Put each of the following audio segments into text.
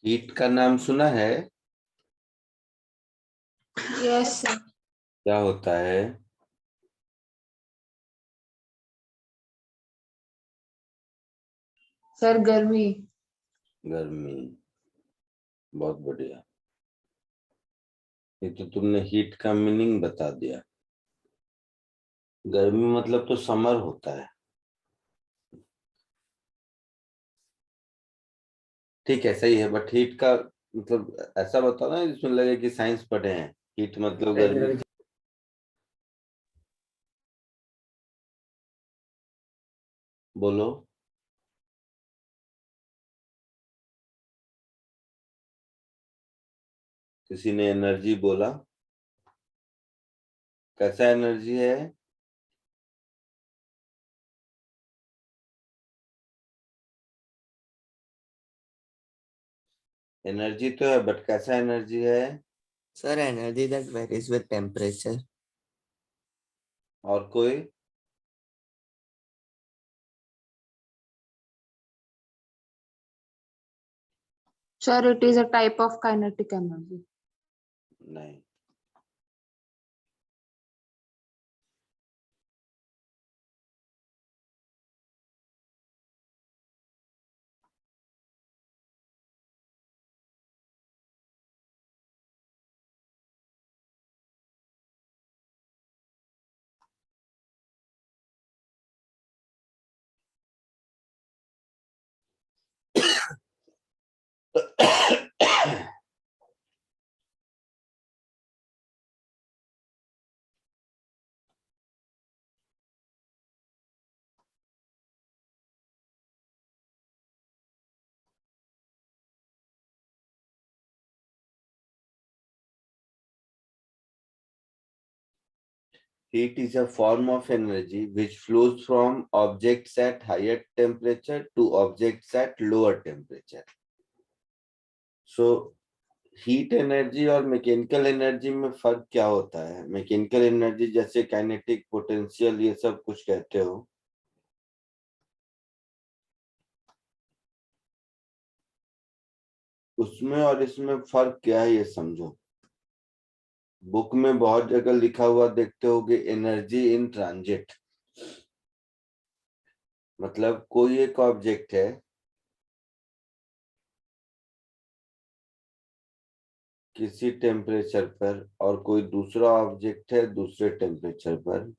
Heat का नाम सुना है? Yes sir. क्या होता है? सर गर्मी। गर्मी। बहुत बढ़िया। ये तो तुमने हीट का मीनिंग बता दिया। गर्मी मतलब तो समर होता है। ठीक है, सही है, बट हीट का मतलब ऐसा बताओ ना जिसमें लगे कि साइंस पढ़े हैं। हीट मतलब गर्मी। बोलो। किसी ने एनर्जी बोला। कैसा एनर्जी है? एनर्जी तो है, बट कैसा एनर्जी है? Sir, energy that varies with temperature. और कोई? Sir it is a type of kinetic energy. नहीं। Heat is a form of energy which flows from objects at higher temperature to objects at lower temperature. So, heat energy और mechanical energy में फर्क क्या होता है? Mechanical energy जैसे kinetic, potential, ये सब कुछ कहते हो। उसमें और इसमें फर्क क्या है ये समझो। बुक में बहुत जगह लिखा हुआ देखते होगे, एनर्जी इन ट्रांजिट। मतलब कोई एक ऑब्जेक्ट है, किसी टेम्परेचर पर, और कोई दूसरा ऑब्जेक्ट है दूसरे टेम्परेचर पर।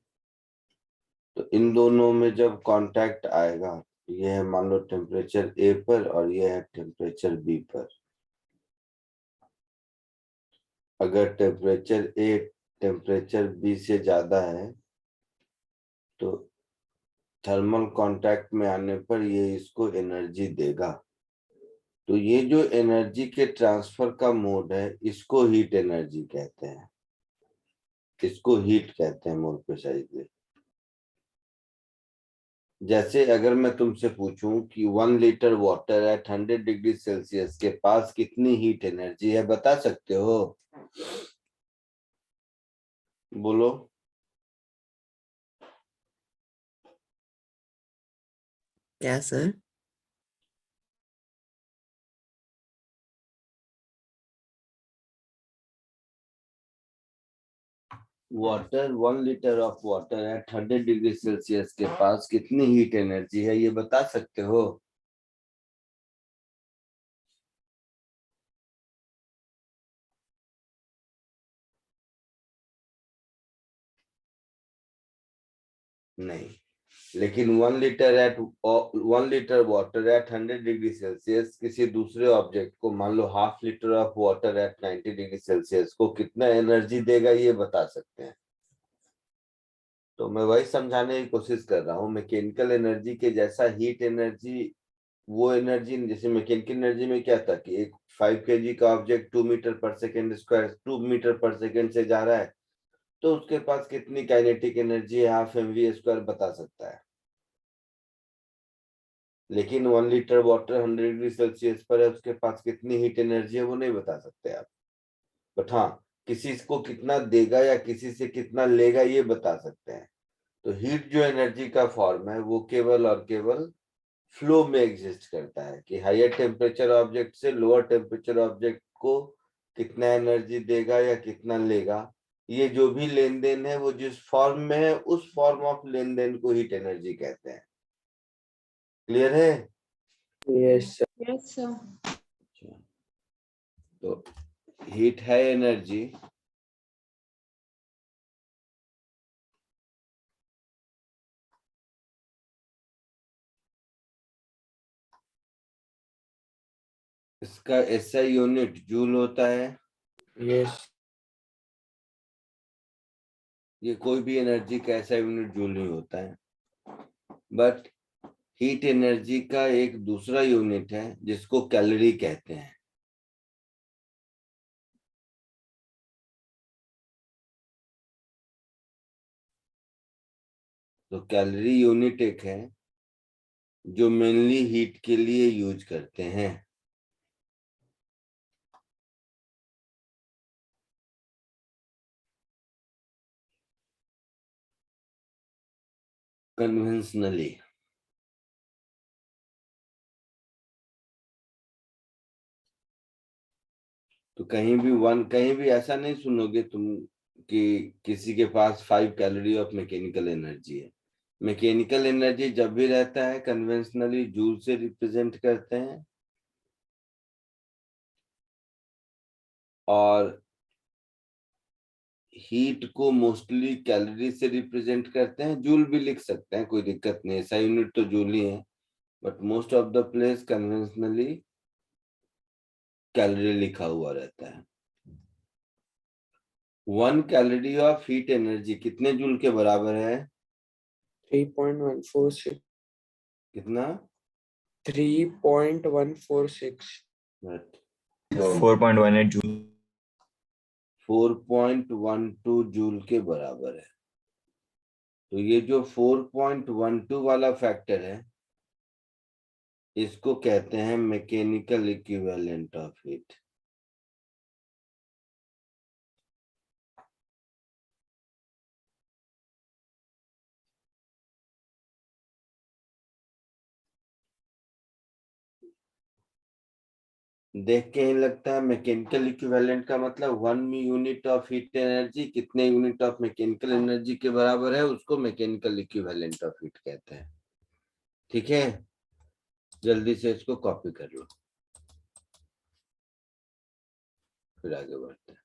तो इन दोनों में जब कांटेक्ट आएगा, ये है मान लो टेम्परेचर ए पर और ये है टेम्परेचर बी पर। अगर टेम्परेचर ए टेम्परेचर बी से ज्यादा है तो थर्मल कांटेक्ट में आने पर ये इसको एनर्जी देगा। तो ये जो एनर्जी के ट्रांसफर का मोड है, इसको हीट एनर्जी कहते हैं। इसको हीट कहते हैं मोर प्रिसाइजली। जैसे अगर मैं तुमसे पूछूं कि 1 litre water at 100 degree Celsius के पास कितनी हीट एनर्जी है, बता सकते हो? बोलो। क्या sir? Water 1 litre of water at 100 degree Celsius के पास कितनी हीट एनर्जी है, ये बता सकते हो? नहीं। लेकिन 1 litre water at 100 degree Celsius किसी दूसरे ऑब्जेक्ट को, मान लो half litre of water at 90 degree Celsius को कितना एनर्जी देगा, ये बता सकते हैं। तो मैं वही समझाने की कोशिश कर रहा हूँ, मैकेनिकल एनर्जी के जैसा हीट एनर्जी, वो एनर्जी जैसे मैकेनिकल एनर्जी में क्या था कि एक 5 kg का ऑब्जेक्ट 2 मीटर पर सेकेंड स्क्वायर 2 मीटर पर सेकेंड से जा रहा है, तो उसके पास कितनी काइनेटिक एनर्जी है, हाफ mv² बता सकता है। लेकिन 1 लीटर वाटर 100 डिग्री सेल्सियस पर है, उसके पास कितनी हीट एनर्जी है वो नहीं बता सकते आप। बट हाँ, किसी को कितना देगा या किसी से कितना लेगा ये बता सकते हैं। तो हीट जो एनर्जी का फॉर्म है वो केवल और केवल फ्लो में एग्जिस्ट करता है कि हायर टेम्परेचर ऑब्जेक्ट से लोअर टेम्परेचर ऑब्जेक्ट को कितना एनर्जी देगा या कितना लेगा, ये जो भी लेन देन है वो जिस फॉर्म में है उस फॉर्म ऑफ लेन देन को हीट एनर्जी कहते हैं। क्लियर है? Yes, sir. Yes, sir. तो हीट है एनर्जी, इसका एसआई यूनिट जूल होता है। Yes. ये कोई भी एनर्जी का ऐसा यूनिट जूल नहीं होता है, बट हीट एनर्जी का एक दूसरा यूनिट है जिसको कैलोरी कहते हैं। तो कैलोरी यूनिट एक है जो मेनली हीट के लिए यूज करते हैं। कन्वेंशनली तो कहीं भी ऐसा नहीं सुनोगे तुम कि किसी के पास 5 कैलोरी ऑफ मैकेनिकल एनर्जी है। मैकेनिकल एनर्जी जब भी रहता है कन्वेंशनली जूल से रिप्रेजेंट करते हैं, और हीट को मोस्टली कैलोरी से रिप्रेजेंट करते हैं। जूल भी लिख सकते हैं, कोई दिक्कत नहीं, ऐसा यूनिट तो जूल ही है, but most of the place conventionally calorie लिखा हुआ रहता है। 1 कैलोरी ऑफ हीट एनर्जी कितने जूल के बराबर है? 3.146. कितना? 3.146. बट 4.18 जूल 4.12 जूल के बराबर है। तो ये जो 4.12 वाला फैक्टर है इसको कहते हैं मैकेनिकल इक्विवेलेंट ऑफ हीट। देख के ही लगता है मैकेनिकल इक्विवेलेंट का मतलब 1 यूनिट ऑफ हीट एनर्जी कितने यूनिट ऑफ मैकेनिकल एनर्जी के बराबर है, उसको मैकेनिकल इक्विवेलेंट ऑफ हीट कहते हैं। ठीक है, जल्दी से इसको कॉपी कर लो, फिर आगे बढ़ते हैं।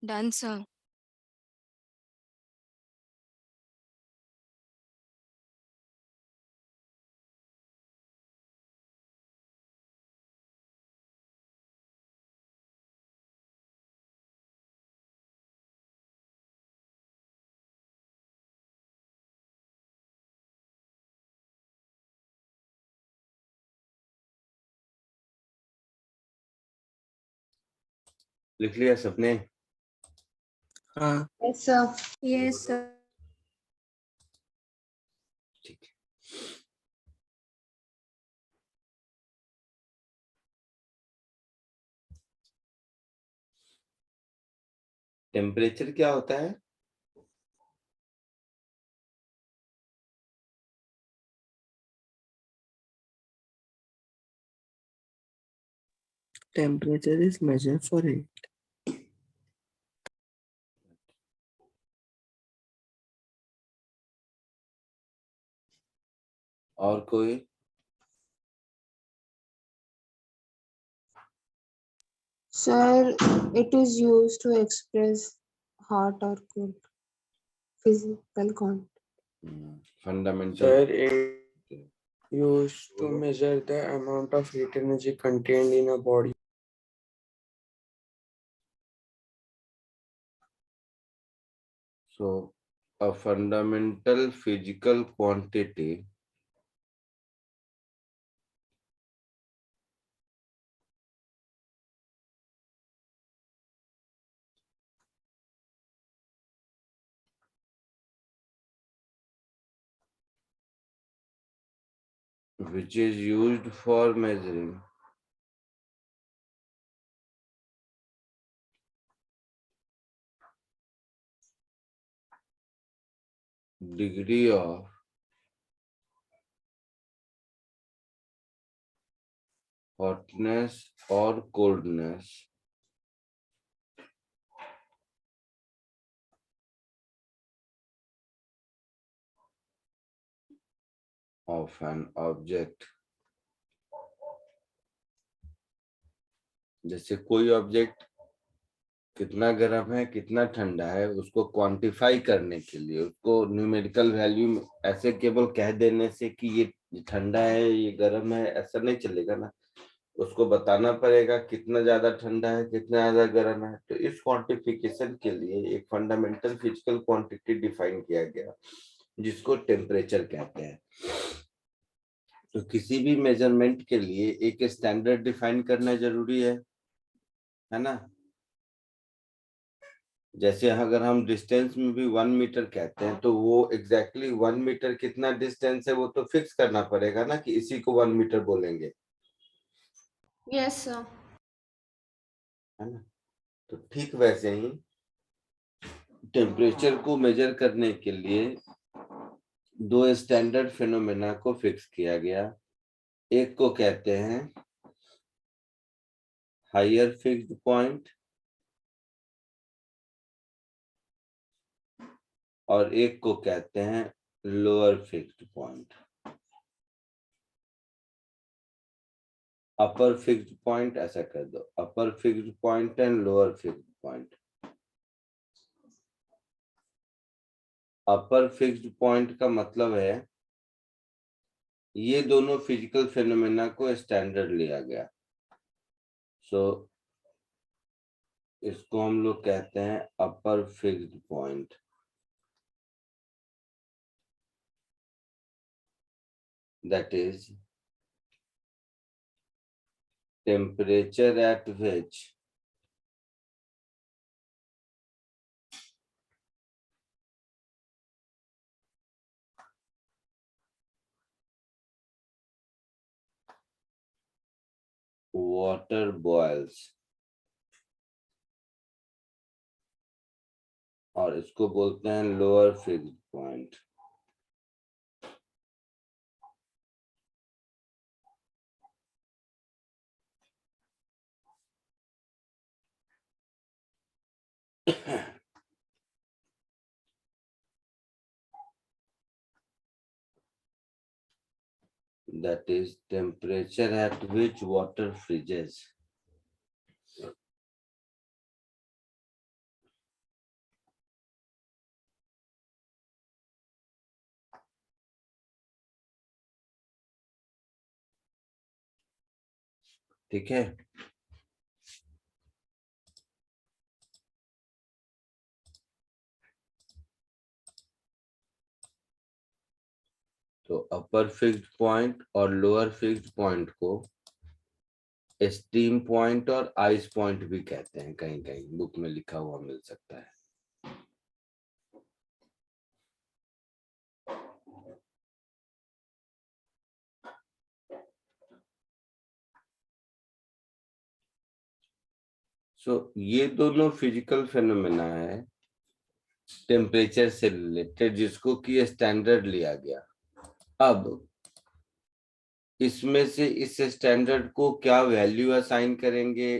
Done, sir. लिख लिया सबने? हाँ, Yes, sir. Yes, sir. ठीक है। टेम्परेचर क्या होता है? temperature is measured for it. और कोई? Sir, it is used to express hot or cold physical quantity. Fundamental Sir, it used to measure the amount of heat energy contained in a body. So a fundamental physical quantity which is used for measuring degree of hotness or coldness of an object. जैसे कोई object कितना गर्म है कितना ठंडा है उसको quantify करने के लिए उसको न्यूमेरिकल वैल्यू ऐसे केवल कह देने से कि ये ठंडा है ये गर्म है ऐसा नहीं चलेगा ना, उसको बताना पड़ेगा कितना ज्यादा ठंडा है कितना ज्यादा गर्म है। तो इस क्वांटिफिकेशन के लिए एक फंडामेंटल फिजिकल क्वांटिटी डिफाइन किया गया जिसको टेम्परेचर कहते हैं। तो किसी भी मेजरमेंट के लिए एक स्टैंडर्ड डिफाइन करना जरूरी है ना। जैसे अगर हम डिस्टेंस में भी 1 मीटर कहते हैं तो वो एग्जैक्टली 1 मीटर कितना डिस्टेंस है वो तो फिक्स करना पड़ेगा ना कि इसी को 1 मीटर बोलेंगे, Yes, sir. है ना। तो ठीक वैसे ही टेम्परेचर को मेजर करने के लिए दो स्टैंडर्ड फिनोमेना को फिक्स किया गया। एक को कहते हैं हायर फिक्स्ड पॉइंट और एक को कहते हैं lower fixed point. Upper fixed point ऐसा कर दो, upper fixed point and lower fixed point. Upper fixed point का मतलब है ये दोनों फिजिकल फिनोमेना को स्टैंडर्ड लिया गया। सो इसको हम लोग कहते हैं upper fixed point. That is temperature at which water boils, और इसको बोलते हैं lower fixed point. That is temperature at which water freezes. ठीक है। तो अपर फिक्स्ड पॉइंट और लोअर फिक्स्ड पॉइंट को स्टीम पॉइंट और आइस पॉइंट भी कहते हैं, कहीं कहीं बुक में लिखा हुआ मिल सकता है। ये दोनों फिजिकल फेनोमेना है टेम्परेचर से रिलेटेड, जिसको कि स्टैंडर्ड लिया गया। अब इसमें से इस स्टैंडर्ड को क्या वैल्यू असाइन करेंगे,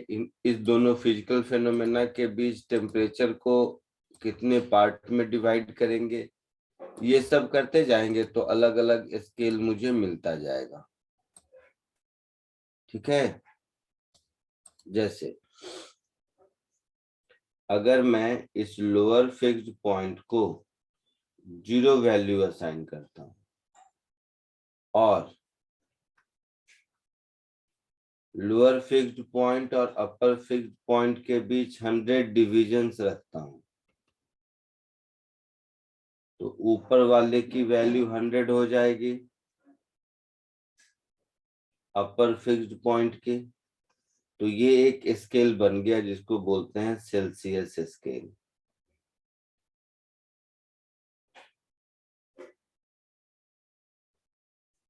इस दोनों फिजिकल फेनोमेना के बीच टेम्परेचर को कितने पार्ट में डिवाइड करेंगे, ये सब करते जाएंगे तो अलग अलग स्केल मुझे मिलता जाएगा। ठीक है। जैसे अगर मैं इस लोअर फिक्स्ड पॉइंट को 0 वैल्यू असाइन करता हूं और लोअर फिक्स्ड पॉइंट और अपर फिक्स्ड पॉइंट के बीच 100 डिविजन्स रखता हूं, तो ऊपर वाले की वैल्यू 100 हो जाएगी अपर फिक्स्ड पॉइंट की। तो ये एक स्केल बन गया जिसको बोलते हैं सेल्सियस स्केल।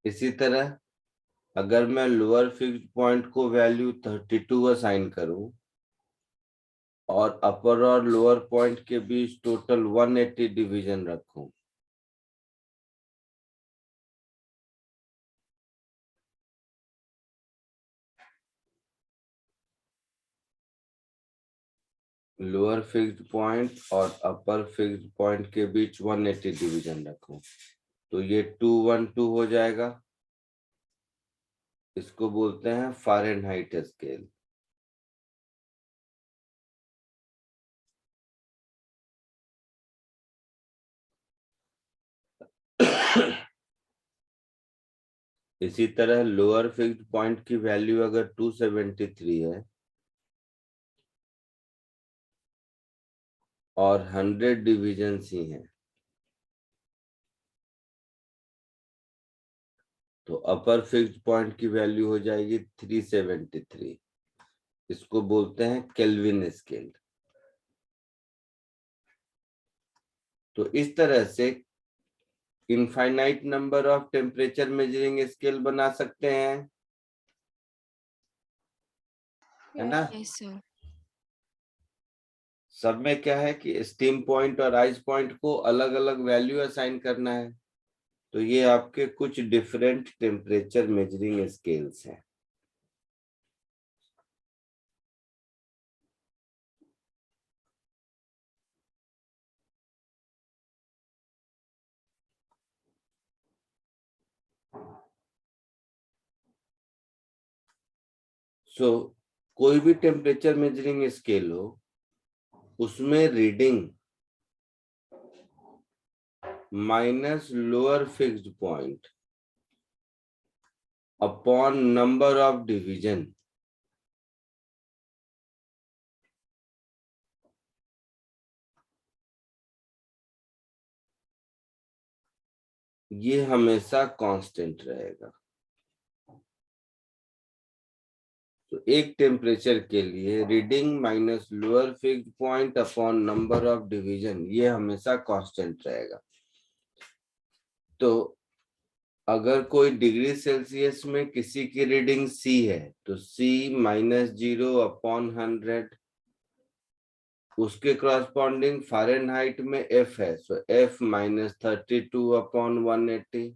इसी तरह अगर मैं लोअर फिक्स्ड पॉइंट को वैल्यू 32 असाइन करूं और अपर और लोअर पॉइंट के बीच टोटल 180 डिवीजन रखूं, लोअर फिक्स्ड पॉइंट और अपर फिक्स्ड पॉइंट के बीच 180 डिवीजन रखूं, तो ये 212 हो जाएगा। इसको बोलते हैं फ़ारेनहाइट स्केल। इसी तरह लोअर फिक्स्ड पॉइंट की वैल्यू अगर 273 है और 100 डिविजन ही हैं, तो अपर फिक्स्ड पॉइंट की वैल्यू हो जाएगी 373। इसको बोलते हैं केल्विन स्केल। तो इस तरह से infinite number of temperature measuring scale बना सकते हैं, है ना। Yes, sir. सब में क्या है कि स्टीम पॉइंट और आइस पॉइंट को अलग अलग वैल्यू असाइन करना है। तो ये आपके कुछ डिफरेंट टेम्परेचर मेजरिंग स्केल्स हैं। कोई भी टेम्परेचर मेजरिंग स्केल हो, उसमें reading minus lower fixed point upon number of division, ये हमेशा कांस्टेंट रहेगा। तो एक टेम्परेचर के लिए reading minus lower fixed point upon number of division, ये हमेशा कांस्टेंट रहेगा। तो अगर कोई डिग्री सेल्सियस में किसी की रीडिंग C है तो C -0 अपॉन 100, उसके करस्पॉन्डिंग फ़ारेनहाइट में F है, सो F -32 अपॉन 180,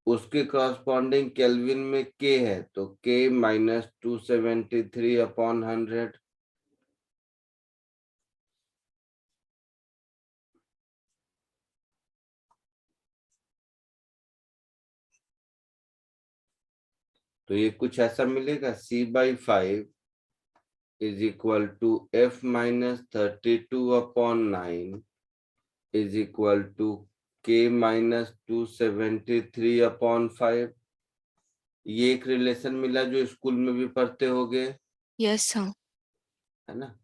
उसके करस्पॉन्डिंग केल्विन में K है तो K -273 अपॉन 100। तो ये कुछ ऐसा मिलेगा, C/5 is equal to F -32 upon 9 is equal to K -273 upon 5। ये एक रिलेशन मिला जो स्कूल में भी पढ़ते होगे, Yes, sir. है ना।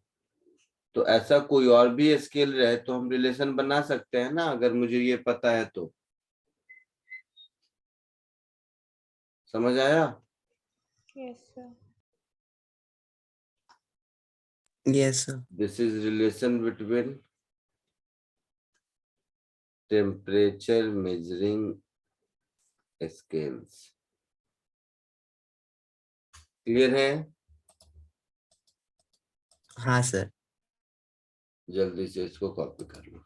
तो ऐसा कोई और भी स्केल रहे तो हम रिलेशन बना सकते हैं ना, अगर मुझे ये पता है तो। समझ आया? Yes, sir. Yes, sir. This is relation between temperature measuring scales. Clear है? हाँ सर। जल्दी से इसको कॉपी कर लो।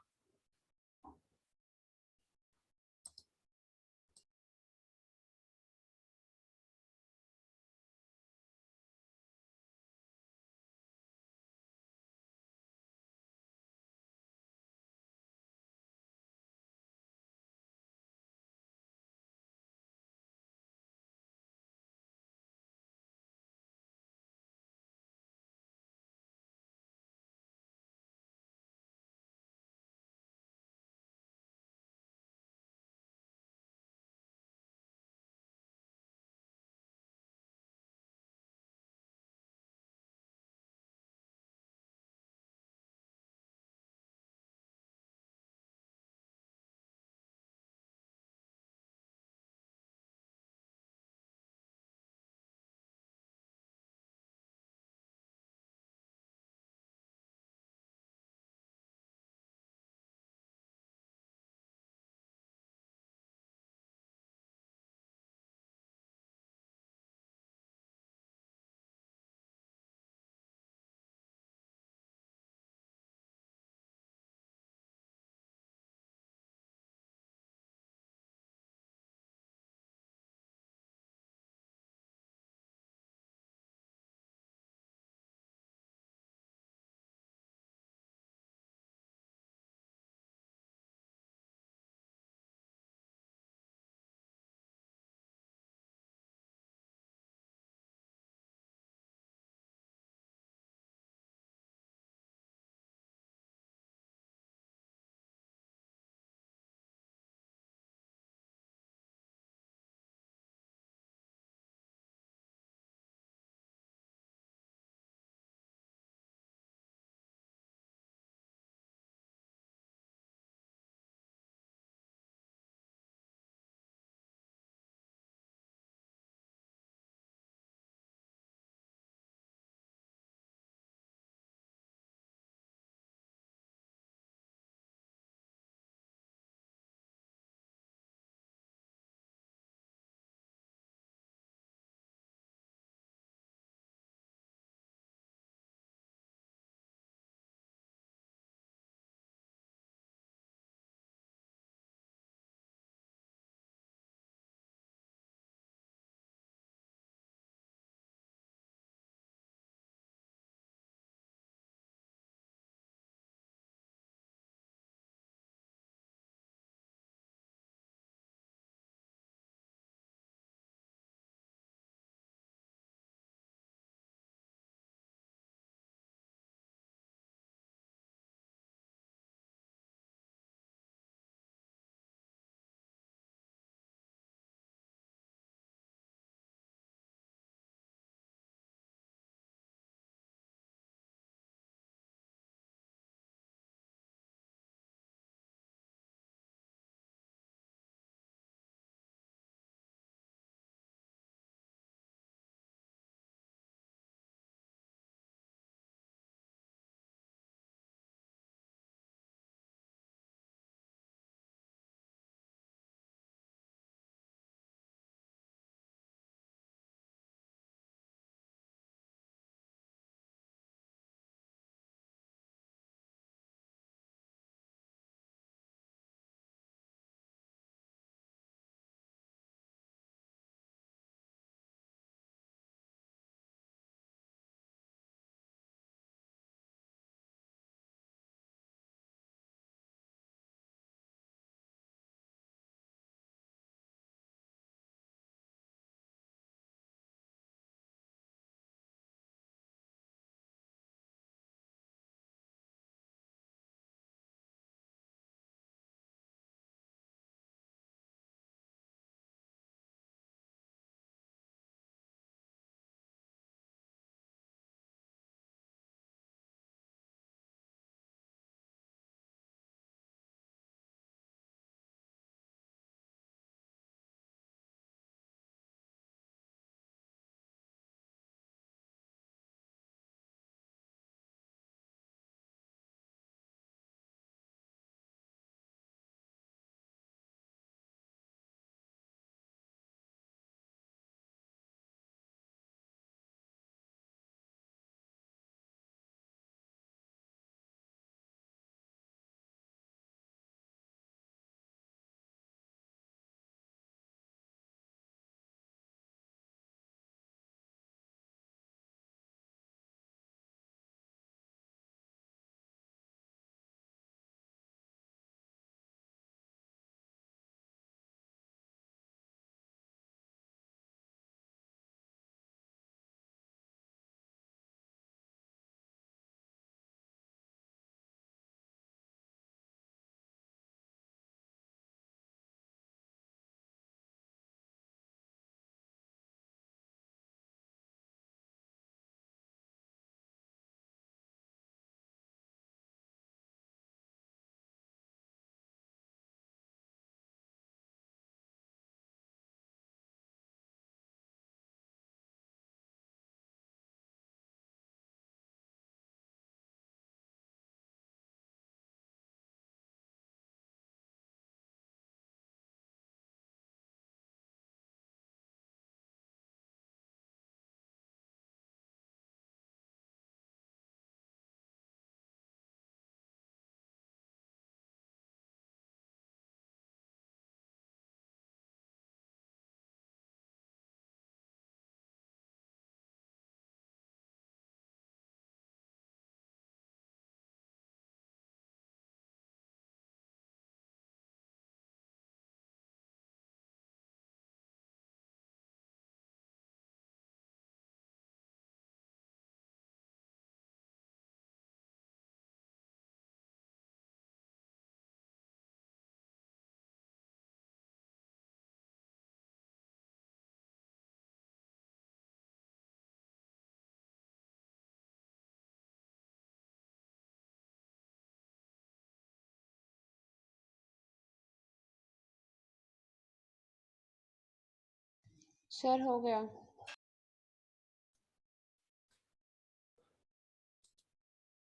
सर हो गया।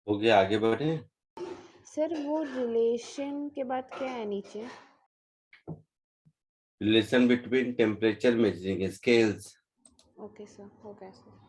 हो गया, आगे बढ़े। सर वो रिलेशन के बाद क्या है नीचे? Relation between temperature measuring scales. Okay sir, हो गया सर।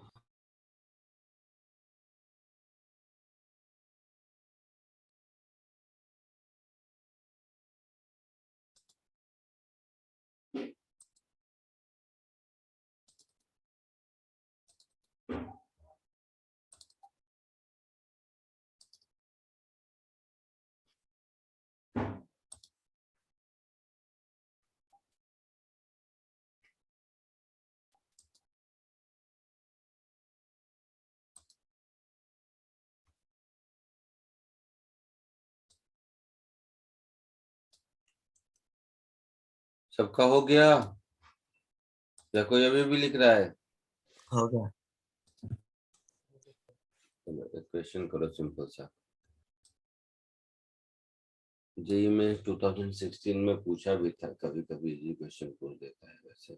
सबका हो गया या कोई अभी भी लिख रहा है? हो गया। चलो एक क्वेश्चन करो सिंपल सा। जेई में 2016 में पूछा भी था, कभी कभी इजी क्वेश्चन पूछ देता है वैसे।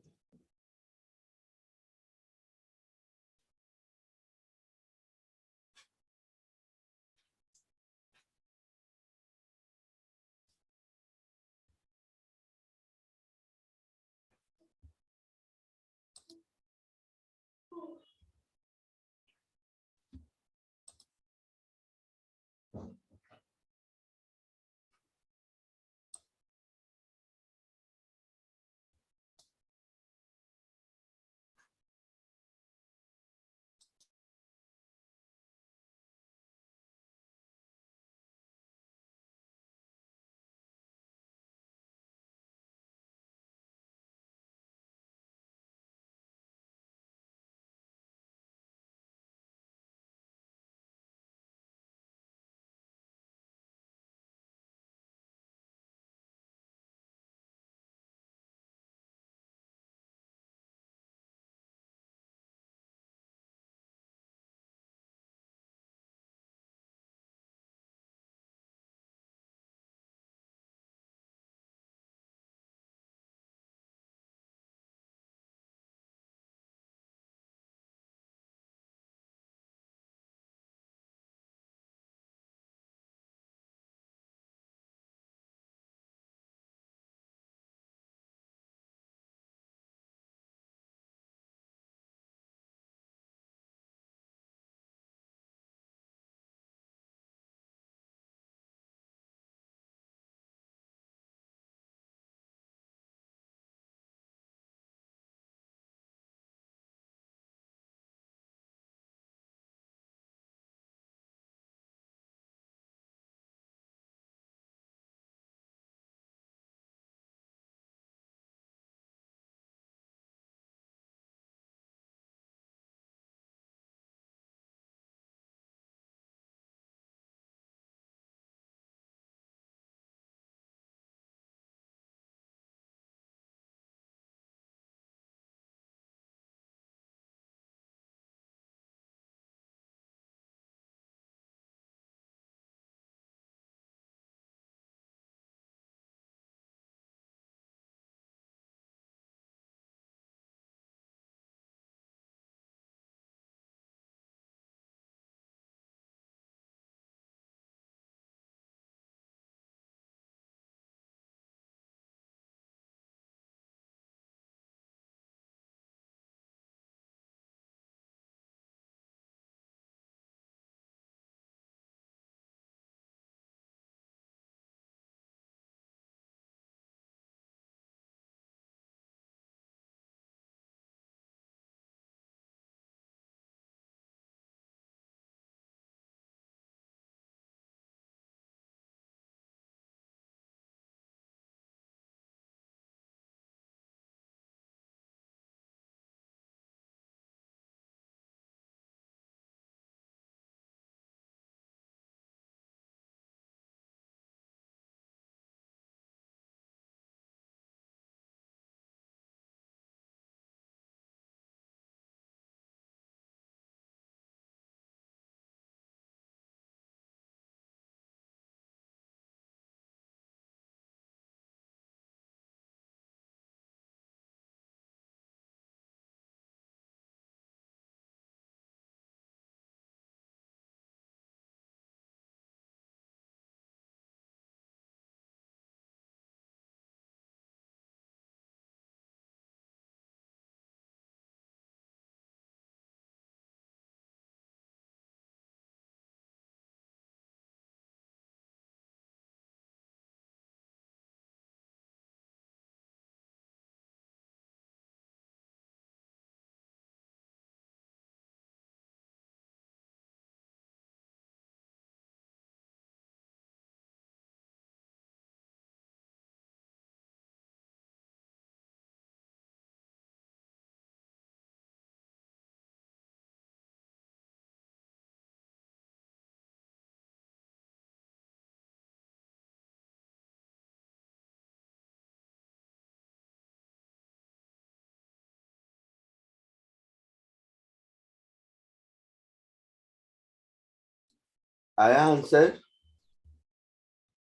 आया आंसर?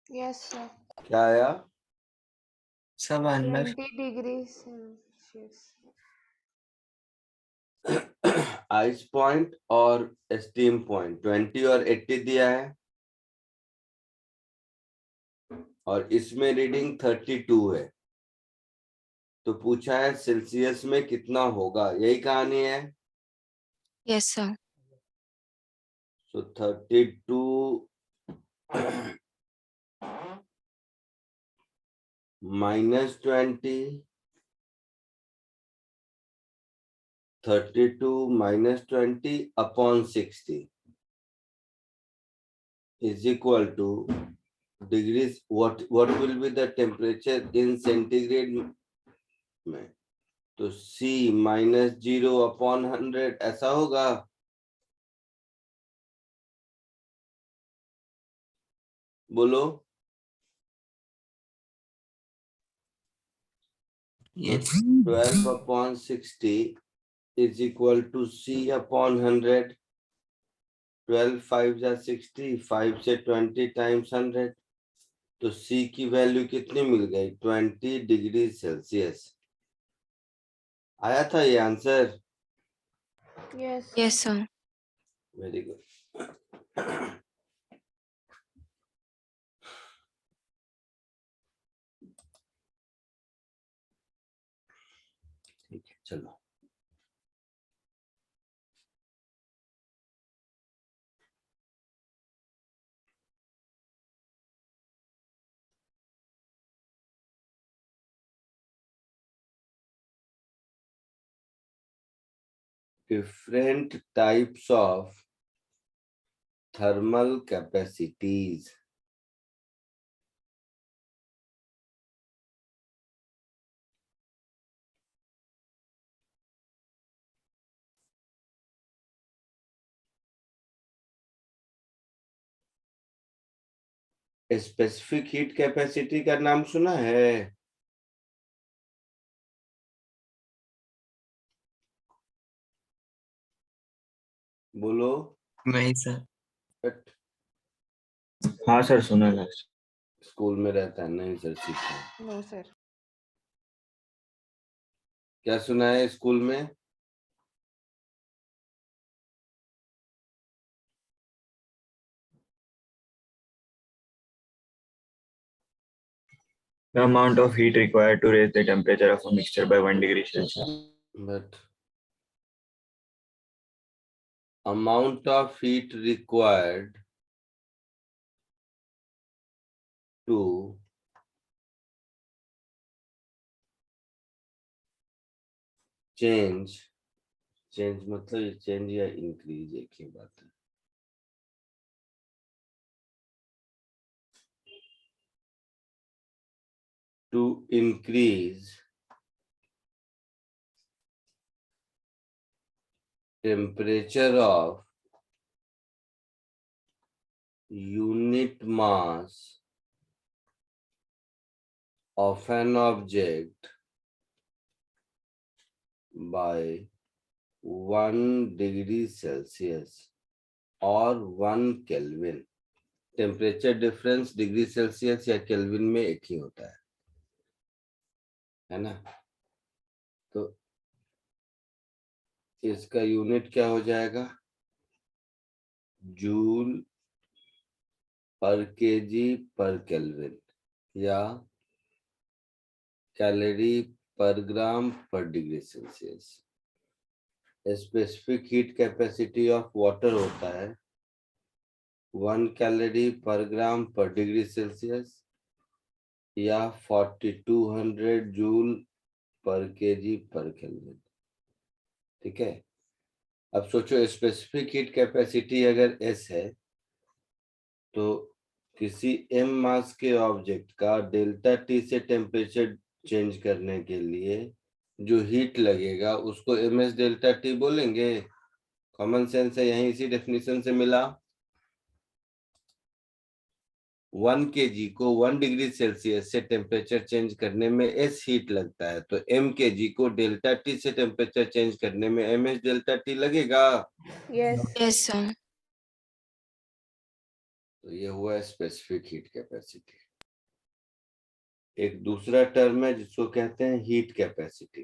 Yes, sir. क्या आया? सब अंदर 20 degrees Celsius. आइस पॉइंट और स्टीम पॉइंट 20 और 80 दिया है, और इसमें रीडिंग 32 है। तो पूछा है सेल्सियस में कितना होगा, यही कहानी है। Yes, sir. So 32 minus 20, 32 minus 20 upon 60 is equal to degrees. What will be the temperature in centigrade में? तो C minus 0 upon 100 ऐसा होगा। बोलो। yes 12 upon 60 is equal to C upon 100. 12 5 जा 60, 5 से 20 times 100, तो C की वैल्यू कितनी मिल गई? 20 डिग्री सेल्सियस। आया था ये answer? Yes. Yes, sir. Very good. ठीक है, चलो। Different types of thermal capacities. Specific heat capacity का नाम सुना है? बोलो। नहीं सर बट हाँ सर, सुना है। स्कूल में रहता है, नहीं सर सीखा है। No, sir. क्या सुना है स्कूल में? The amount of heat required to raise the temperature of a mixture by 1 degree Celsius. But amount of heat required to change मतलब चेंज या इंक्रीज एक ही बात है। To increase temperature of unit mass of an object by 1 degree Celsius or 1 Kelvin. Temperature difference degree Celsius या kelvin में एक ही होता है ना? तो इसका यूनिट क्या हो जाएगा? जूल पर केजी पर केल्विन या कैलोरी पर ग्राम पर degree Celsius. Specific heat capacity of water होता है 1 कैलोरी पर ग्राम पर डिग्री सेल्सियस या 4200 जूल पर केजी पर केल्विन। ठीक है, अब सोचो स्पेसिफिक हीट कैपेसिटी अगर S है तो किसी m मास के ऑब्जेक्ट का डेल्टा T से टेम्परेचर चेंज करने के लिए जो हीट लगेगा उसको ms डेल्टा T बोलेंगे। कॉमन सेंस है, यहीं इसी डेफिनेशन से मिला। 1 kg को 1 डिग्री सेल्सियस से टेम्परेचर चेंज करने में S हीट लगता है, तो m kg को डेल्टा T से टेम्परेचर चेंज करने में ms डेल्टा T लगेगा। Yes. Yes, sir. तो ये हुआ स्पेसिफिक हीट कैपेसिटी। एक दूसरा टर्म है जिसको कहते हैं heat capacity.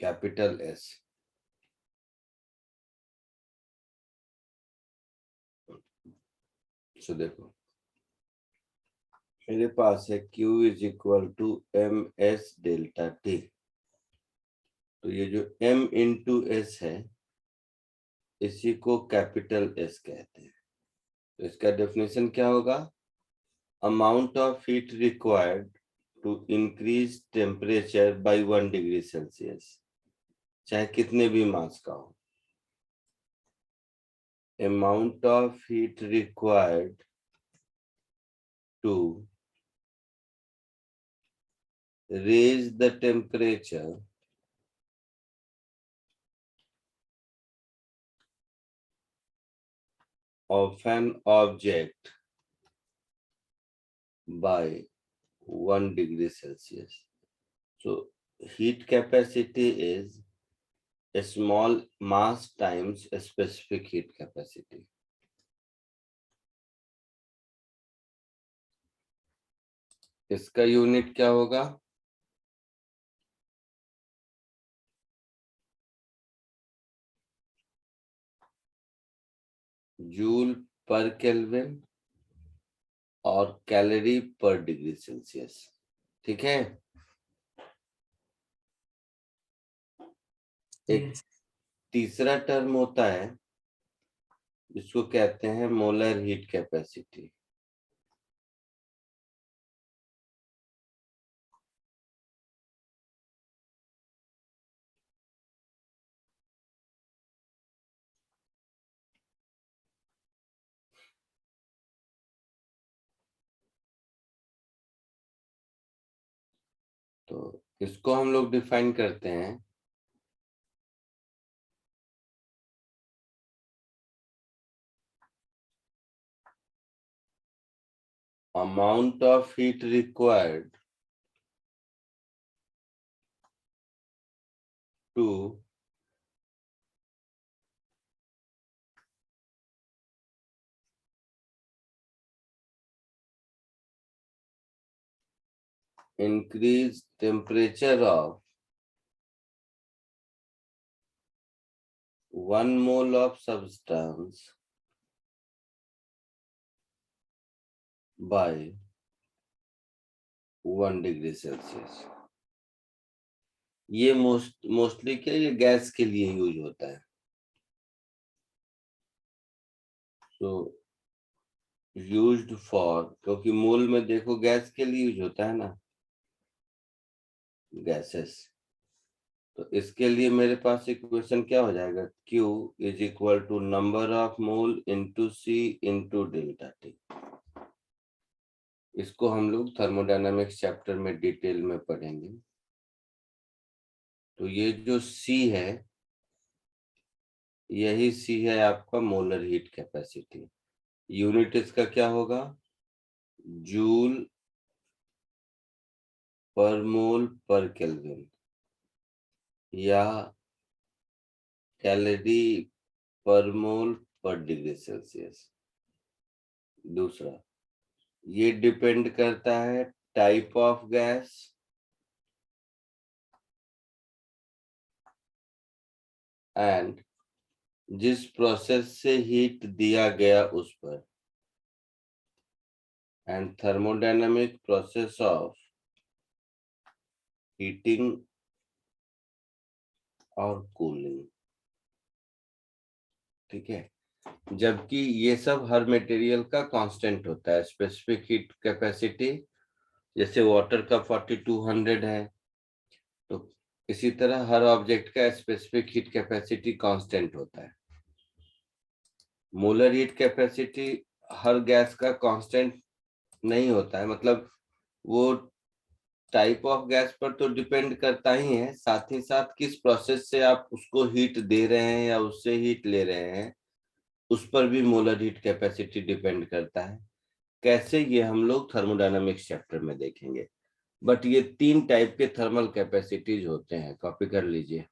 Capital S. So देखो मेरे पास है Q is equal to M S delta T. तो ये जो m इंटू एस है इसी को कैपिटल एस कहते हैं। तो इसका डेफिनेशन क्या होगा? Amount of heat required to increase temperature by 1 degree Celsius, चाहे कितने भी मास का हो। Amount of heat required to raise the temperature of an object by 1 degree Celsius. So heat capacity is a small mass times a specific heat capacity. इसका unit क्या होगा? Joule पर kelvin और कैलोरी पर degree Celsius. ठीक है। एक तीसरा टर्म होता है जिसको कहते हैं मोलर हीट कैपेसिटी। तो इसको हम लोग डिफाइन करते हैं amount of heat required to increase temperature of 1 mole of substance by 1 degree Celsius। ये मोस्टली क्या, ये गैस के लिए यूज होता है। तो यूज्ड फॉर, क्योंकि मोल में देखो गैस के लिए यूज होता है ना, गैसेस। तो इसके लिए मेरे पास इक्वेशन क्या हो जाएगा? Q is equal to number of mole into C into delta T. इसको हम लोग थर्मोडायनामिक्स चैप्टर में डिटेल में पढ़ेंगे। तो ये जो C है, यही C है आपका मोलर हीट कैपेसिटी। यूनिट इसका क्या होगा? जूल पर मोल पर केल्विन या कैलोरी पर मोल पर डिग्री सेल्सियस। दूसरा, ये डिपेंड करता है टाइप ऑफ गैस एंड जिस प्रोसेस से हीट दिया गया उस पर, and thermodynamic process of heating और कूलिंग। ठीक है। जबकि ये सब हर मटेरियल का कांस्टेंट होता है। स्पेसिफिक हीट कैपेसिटी जैसे वाटर का 4200 है, तो इसी तरह हर ऑब्जेक्ट का स्पेसिफिक हीट कैपेसिटी कांस्टेंट होता है। मोलर हीट कैपेसिटी हर गैस का कांस्टेंट नहीं होता है, मतलब वो टाइप ऑफ गैस पर तो डिपेंड करता ही है, साथ ही साथ किस प्रोसेस से आप उसको हीट दे रहे हैं या उससे हीट ले रहे हैं उस पर भी मोलर हीट कैपेसिटी डिपेंड करता है। कैसे, ये हम लोग थर्मोडायनामिक्स चैप्टर में देखेंगे। बट ये 3 टाइप के थर्मल कैपेसिटीज होते हैं, कॉपी कर लीजिए।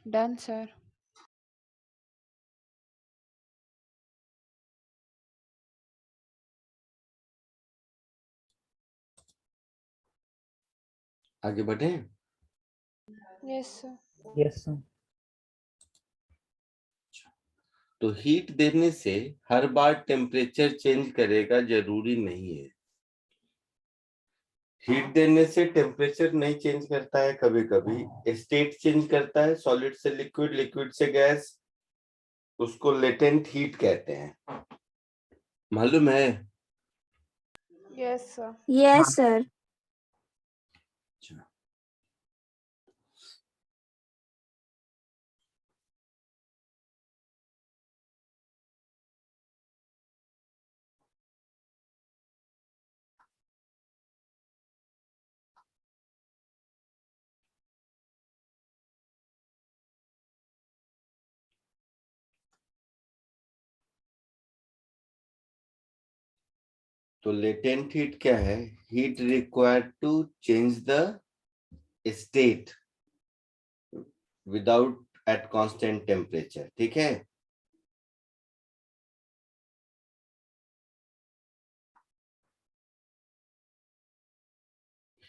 Done, sir. आगे बढ़े। Yes, sir. Yes, sir. तो हीट देने से हर बार टेम्परेचर चेंज करेगा जरूरी नहीं है। हीट देने से टेम्परेचर नहीं चेंज करता है, कभी कभी स्टेट चेंज करता है, सॉलिड से लिक्विड, लिक्विड से गैस, उसको लेटेंट हीट कहते हैं। मालूम है? Yes, sir. Yes, sir. तो लेटेंट हीट क्या है? Heat required to change the state without at constant temperature. ठीक है।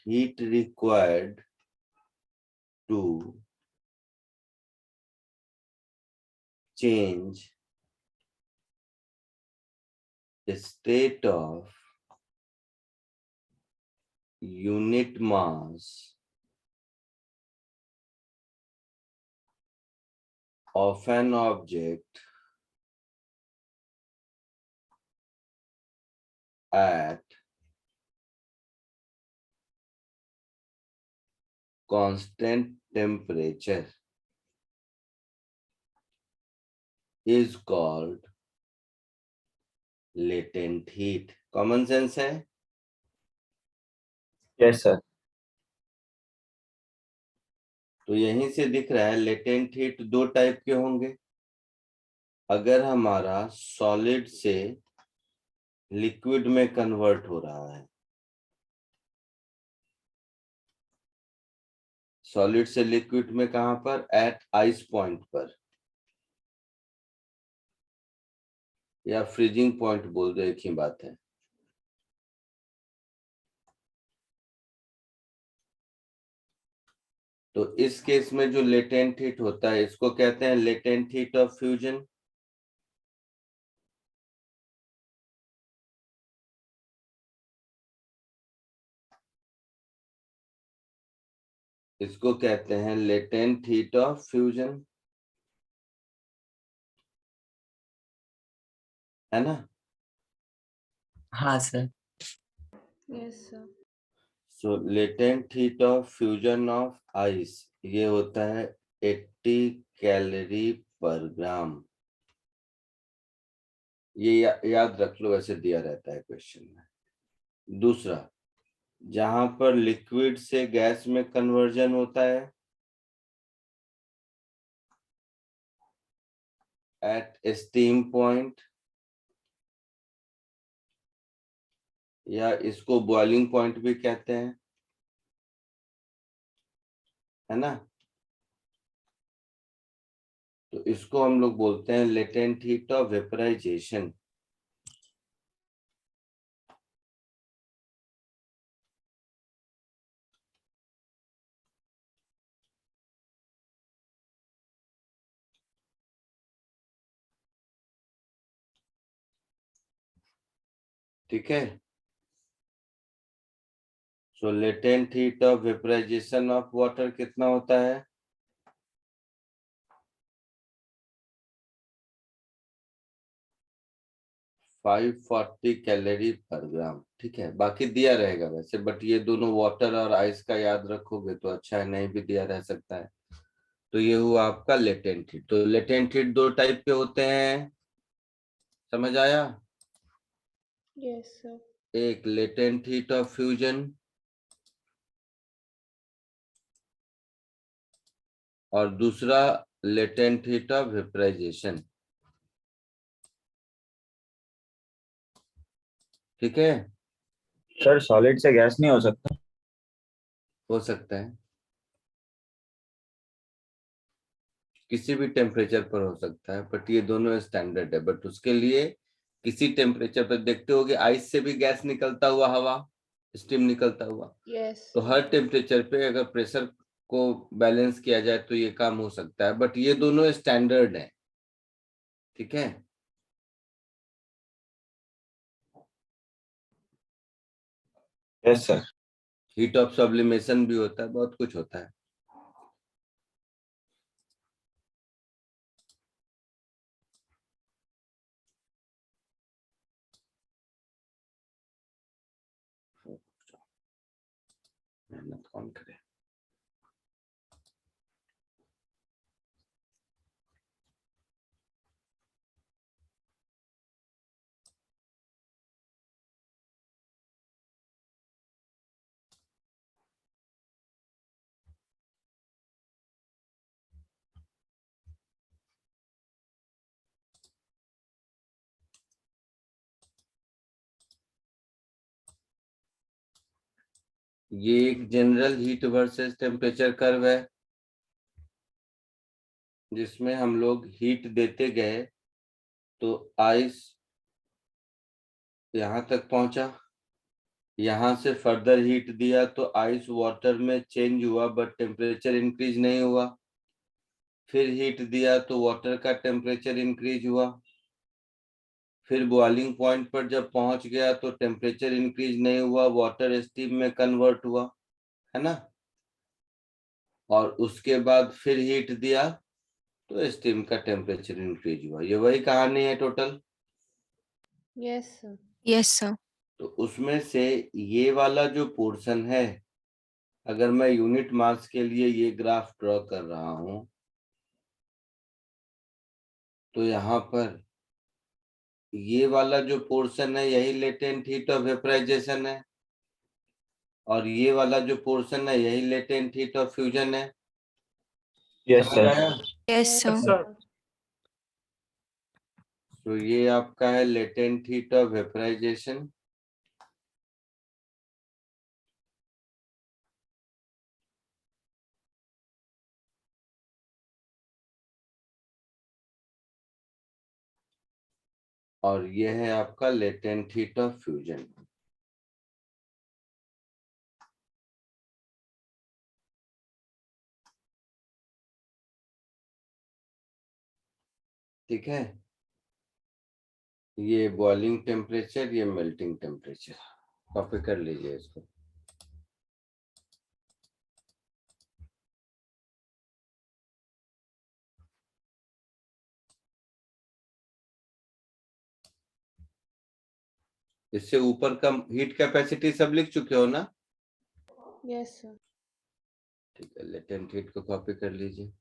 Heat required to change the state of unit mass of an object at constant temperature is called latent heat. Common sense है? Yes, sir. तो यहीं से दिख रहा है latent heat दो टाइप के होंगे। अगर हमारा सॉलिड से लिक्विड में कन्वर्ट हो रहा है, सॉलिड से लिक्विड में कहां पर? एट आइस पॉइंट पर, या फ्रीजिंग पॉइंट बोल दो, एक ही बात है। तो इस केस में जो लेटेंट हीट होता है इसको कहते हैं लेटेंट हीट ऑफ फ्यूजन। इसको कहते हैं लेटेंट हीट ऑफ फ्यूजन, है ना? हाँ sir. Yes, sir. So latent heat of fusion of ice ये होता है 80 कैलोरी पर ग्राम। ये याद रख लो, ऐसे दिया रहता है क्वेश्चन में। दूसरा, जहां पर लिक्विड से गैस में कन्वर्जन होता है एट स्टीम पॉइंट, या इसको बॉइलिंग पॉइंट भी कहते हैं, है ना? तो इसको हम लोग बोलते हैं लेटेंट हीट ऑफ वेपराइजेशन। ठीक है। So latent heat of vaporisation of water कितना होता है? 540 कैलोरी पर ग्राम। ठीक है, बाकी दिया रहेगा वैसे, बट ये दोनों वाटर और आइस का याद रखोगे तो अच्छा है, नहीं भी दिया रह सकता है। तो ये हुआ आपका लेटेंट हीट। तो लेटेंट हीट दो टाइप के होते हैं, समझ आया? Yes, sir. एक लेटेंट हीट ऑफ फ्यूजन और दूसरा लेटेंट हीट ऑफ वेपराइजेशन। ठीक है। सर सॉलिड से गैस नहीं हो सकता? हो सकता है। किसी भी टेम्परेचर पर हो सकता है, बट ये दोनों स्टैंडर्ड है। बट उसके लिए किसी टेम्परेचर पर देखते हो कि आइस से भी गैस निकलता हुआ, हवा स्टीम निकलता हुआ, Yes, तो sir. हर टेम्परेचर पे अगर प्रेशर को बैलेंस किया जाए तो ये काम हो सकता है, बट ये दोनों स्टैंडर्ड है। ठीक है, Yes, sir. Heat of sublimation भी होता है, बहुत कुछ होता है। मेहनत कौन करे। ये एक general heat versus temperature curve है, जिसमें हम लोग हीट देते गए तो आइस यहाँ तक पहुंचा, यहाँ से फर्दर हीट दिया तो आइस वाटर में चेंज हुआ, बट टेम्परेचर इंक्रीज नहीं हुआ। फिर हीट दिया तो वाटर का टेम्परेचर इंक्रीज हुआ। फिर बॉइलिंग पॉइंट पर जब पहुंच गया तो टेम्परेचर इंक्रीज नहीं हुआ, वाटर स्टीम में कन्वर्ट हुआ, है ना। और उसके बाद फिर हीट दिया तो स्टीम का टेम्परेचर इंक्रीज हुआ। ये वही कहानी है total. Yes, sir. Yes, sir. तो उसमें से ये वाला जो पोर्शन है, अगर मैं यूनिट मास के लिए ये ग्राफ ड्रॉ कर रहा हूं, तो यहाँ पर ये वाला जो पोर्शन है यही लेटेंट हीट ऑफ वेपराइजेशन है, और ये वाला जो पोर्शन है यही लेटेंट हीट ऑफ फ्यूजन है। Yes, समझ sir. आया? Yes, sir. तो ये आपका है लेटेंट हीट ऑफ वेपराइजेशन। और ये है आपका लेटेंट हीट ऑफ फ्यूजन। ठीक है, ये बॉइलिंग टेम्परेचर, ये मेल्टिंग टेम्परेचर। कॉपी कर लीजिए इसको। इससे ऊपर का हीट कैपेसिटी सब लिख चुके हो ना? Yes, sir. ठीक है, लेटेंट हीट को कॉपी कर लीजिए।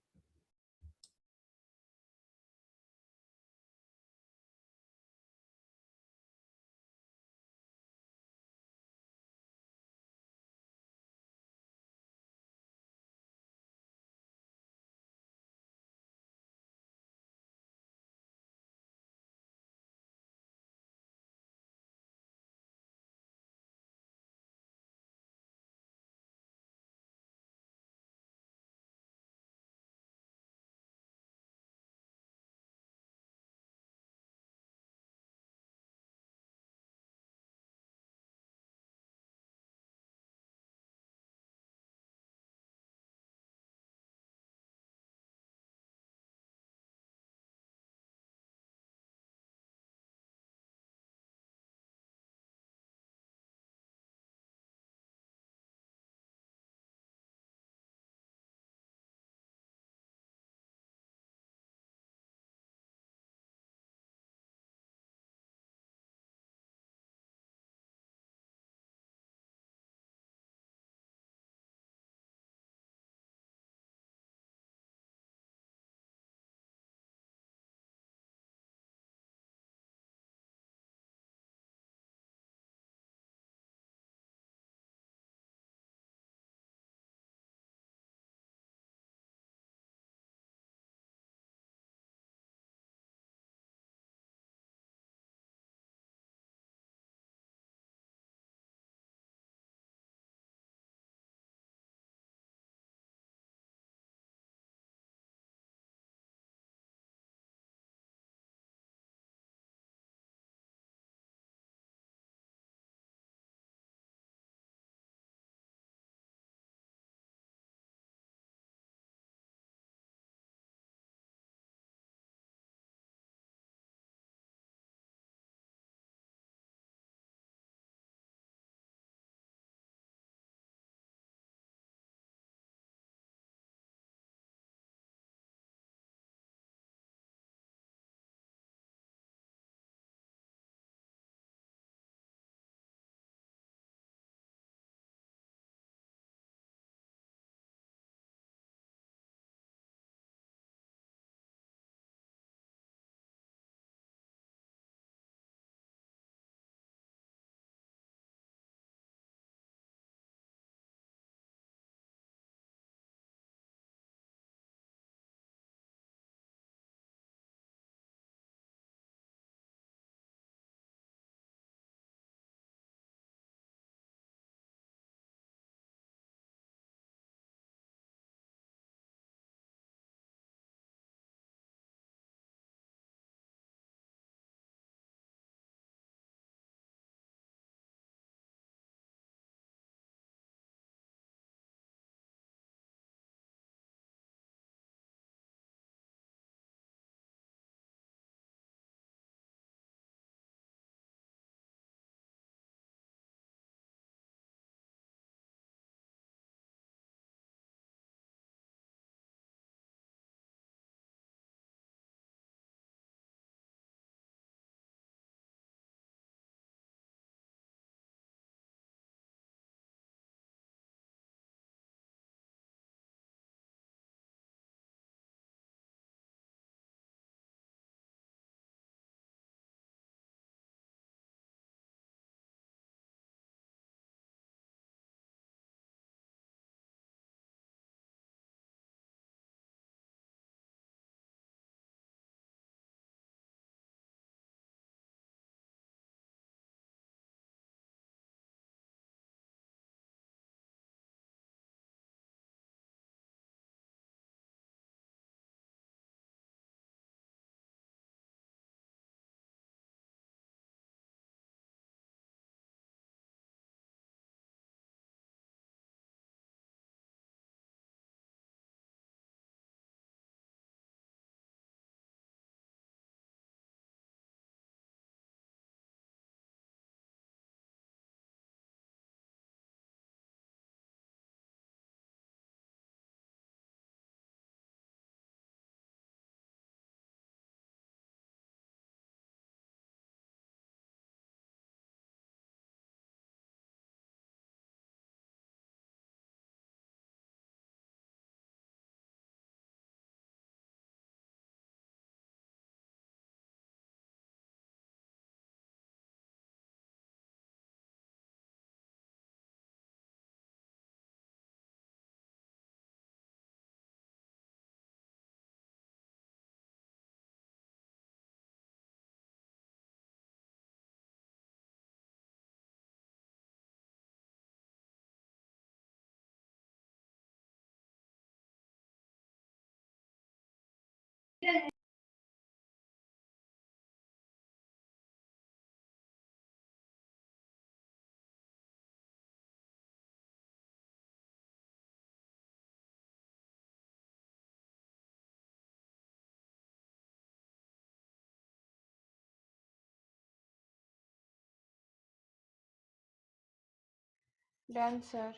Done, sir.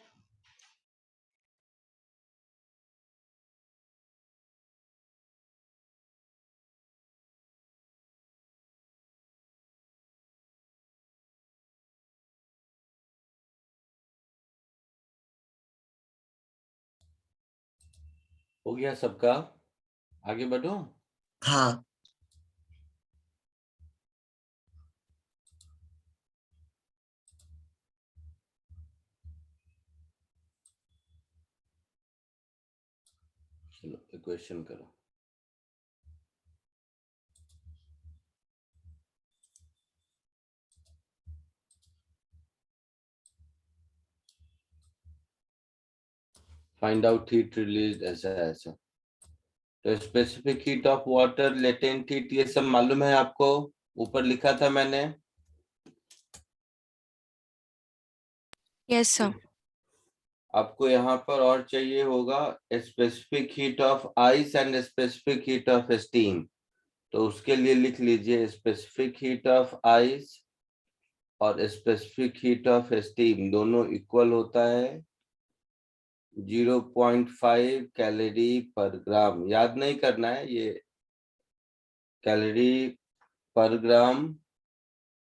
हो गया सबका? आगे बढ़ो। हाँ चलो इक्वेशन करो। फाइंड आउट हीट रिलीज ऐसा ऐसा। तो specific heat of water, latent heat, ये सब मालूम है आपको? ऊपर लिखा था मैंने। Yes, sir. आपको यहाँ पर और चाहिए होगा specific heat of ice and specific heat of steam. तो उसके लिए लिख लीजिए स्पेसिफिक हीट ऑफ आइस और स्पेसिफिक हीट ऑफ स्टीम दोनों इक्वल होता है 0.5 कैलोरी पर ग्राम। याद नहीं करना है, ये कैलोरी पर ग्राम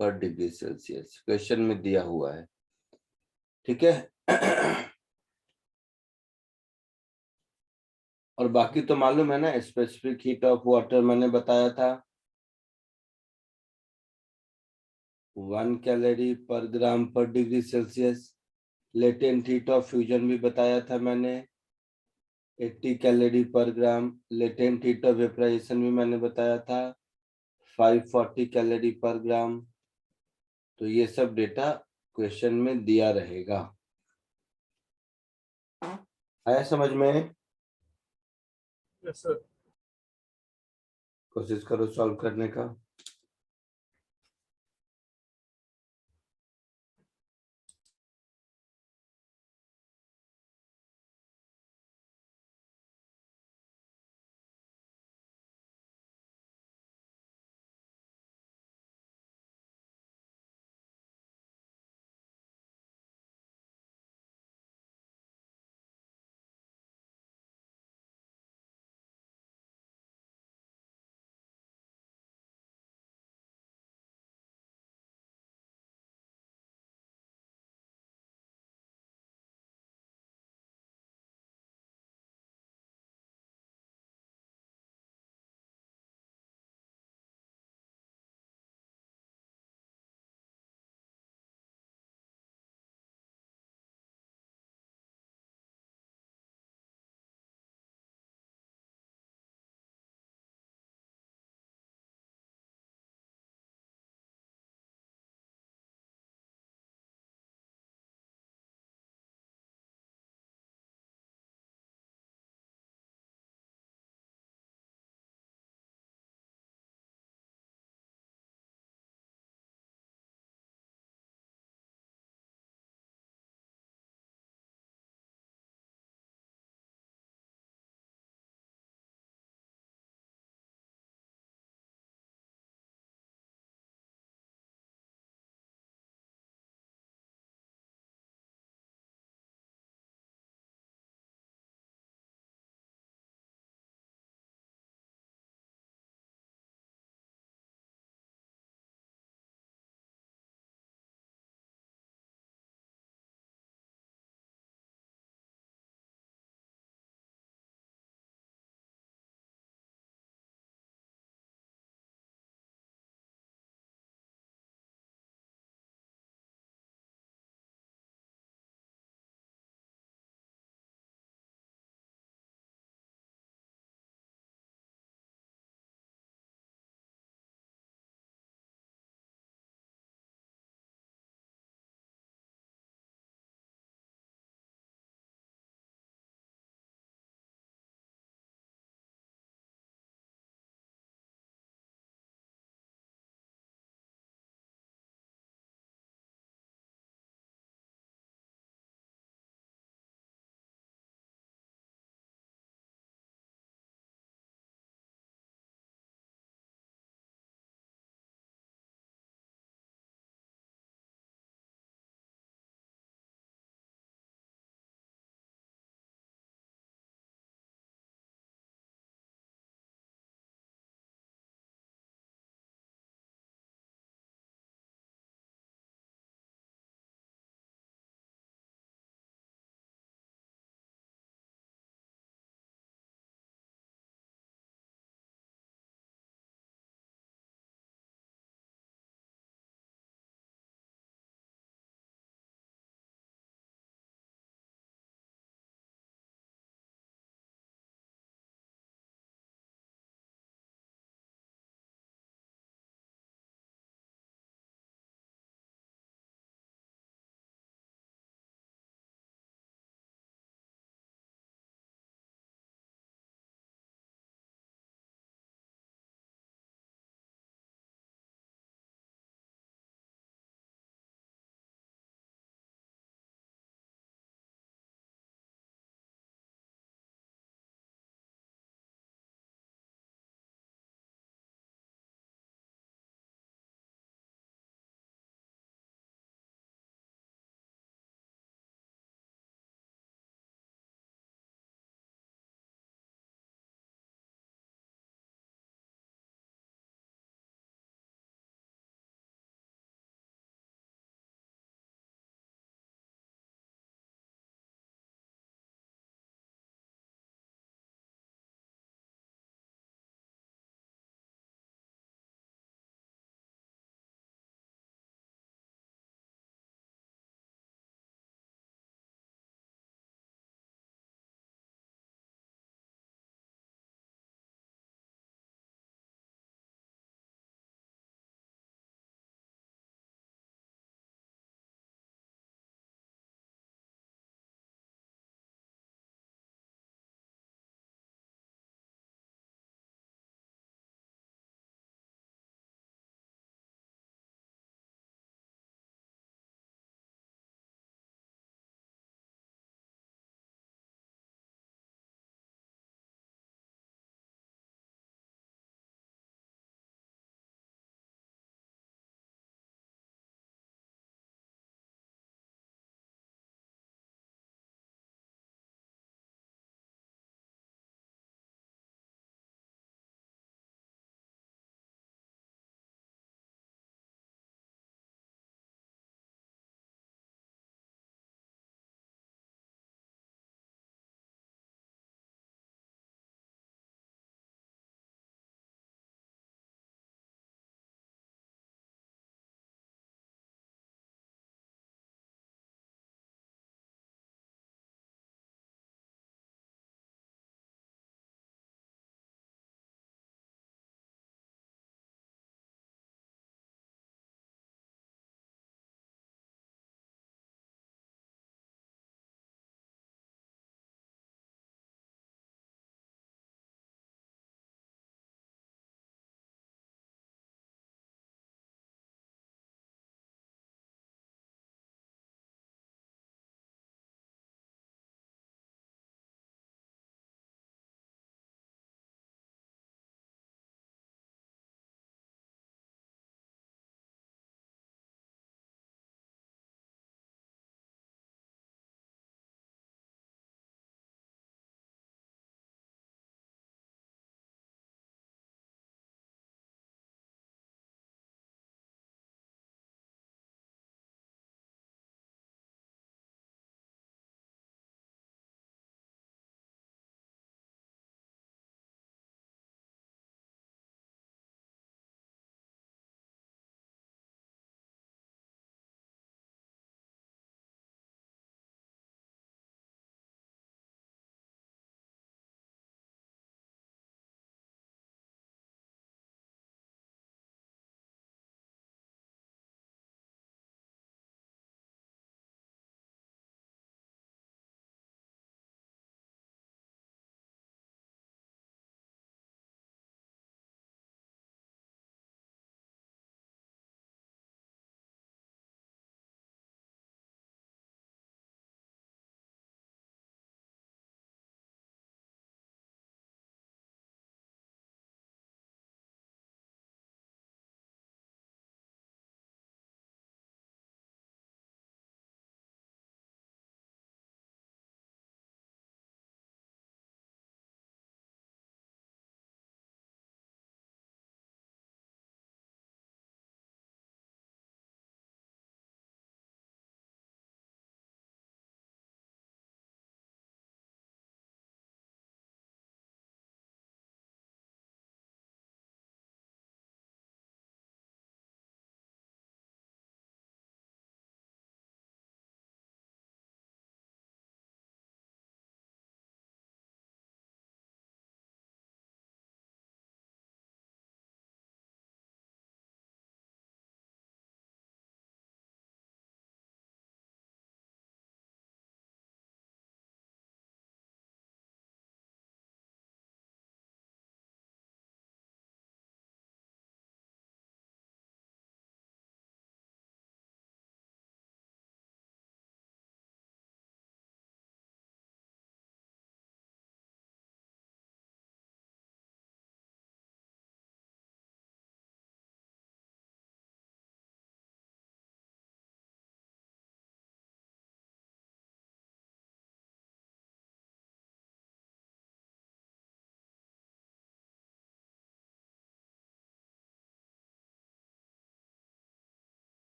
पर डिग्री सेल्सियस क्वेश्चन में दिया हुआ है। ठीक है। और बाकी तो मालूम है ना, स्पेसिफिक हीट ऑफ वाटर मैंने बताया था 1 कैलोरी पर ग्राम पर degree Celsius. Latent heat of fusion भी बताया था मैंने 80 कैलोरी पर ग्राम। लेटेंट हीट ऑफ वेपराइजेशन भी मैंने बताया था 540 कैलोरी पर ग्राम। तो ये सब डेटा क्वेश्चन में दिया रहेगा। आया समझ में? Yes, sir. कोशिश करो सॉल्व करने का।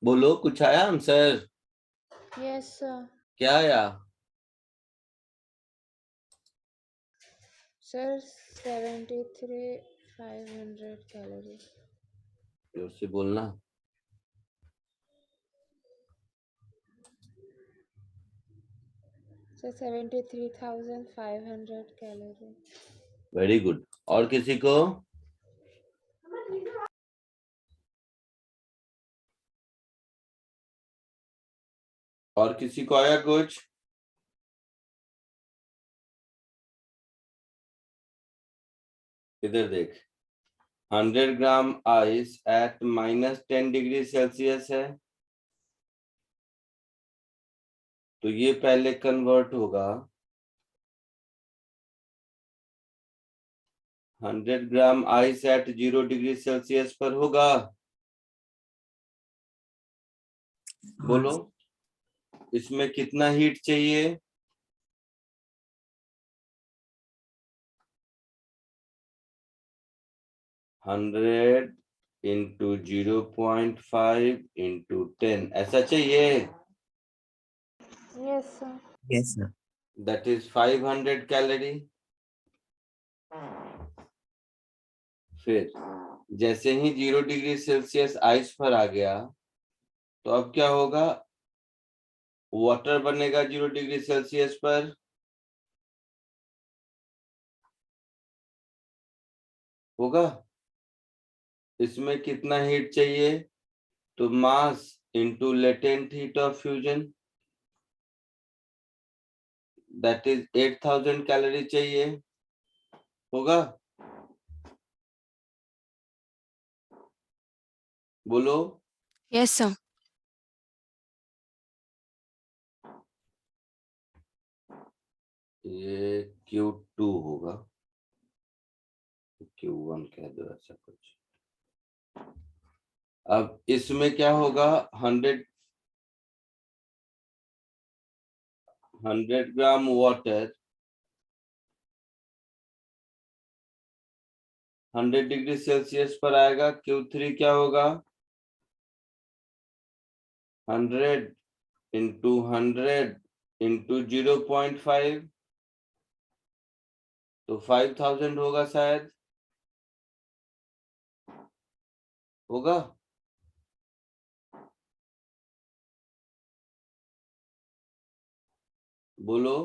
बोलो कुछ आया आंसर? Yes, sir. क्या आया? Sir, 73,500 calories. जोर से बोलना। Sir, 73,500 calories. Very good. और किसी को? और किसी को आया कुछ? इधर देख, 100 gram ice eight -10 degree Celsius है, तो ये पहले कन्वर्ट होगा 100 gram ice eight 0 degree Celsius पर होगा। बोलो इसमें कितना हीट चाहिए? हंड्रेड इंटू 0.5 इंटू 10 ऐसा चाहिए। Yes, sir. Yes, sir. That is 500 calorie. फिर जैसे ही 0 डिग्री सेल्सियस आइस पर आ गया, तो अब क्या होगा? वाटर बनेगा 0 डिग्री सेल्सियस पर। होगा। इसमें कितना हीट चाहिए? तो mass into latent heat of fusion, that is 8000 calorie चाहिए। होगा? बोलो। Yes, sir. ये Q2 होगा, Q1 कह दो, ऐसा कुछ। अब इसमें क्या होगा? 100 ग्राम वाटर 100 डिग्री सेल्सियस पर आएगा। Q3 क्या होगा? 100 इंटू 100 इंटू 0.5, तो 5000 होगा शायद। होगा? बोलो।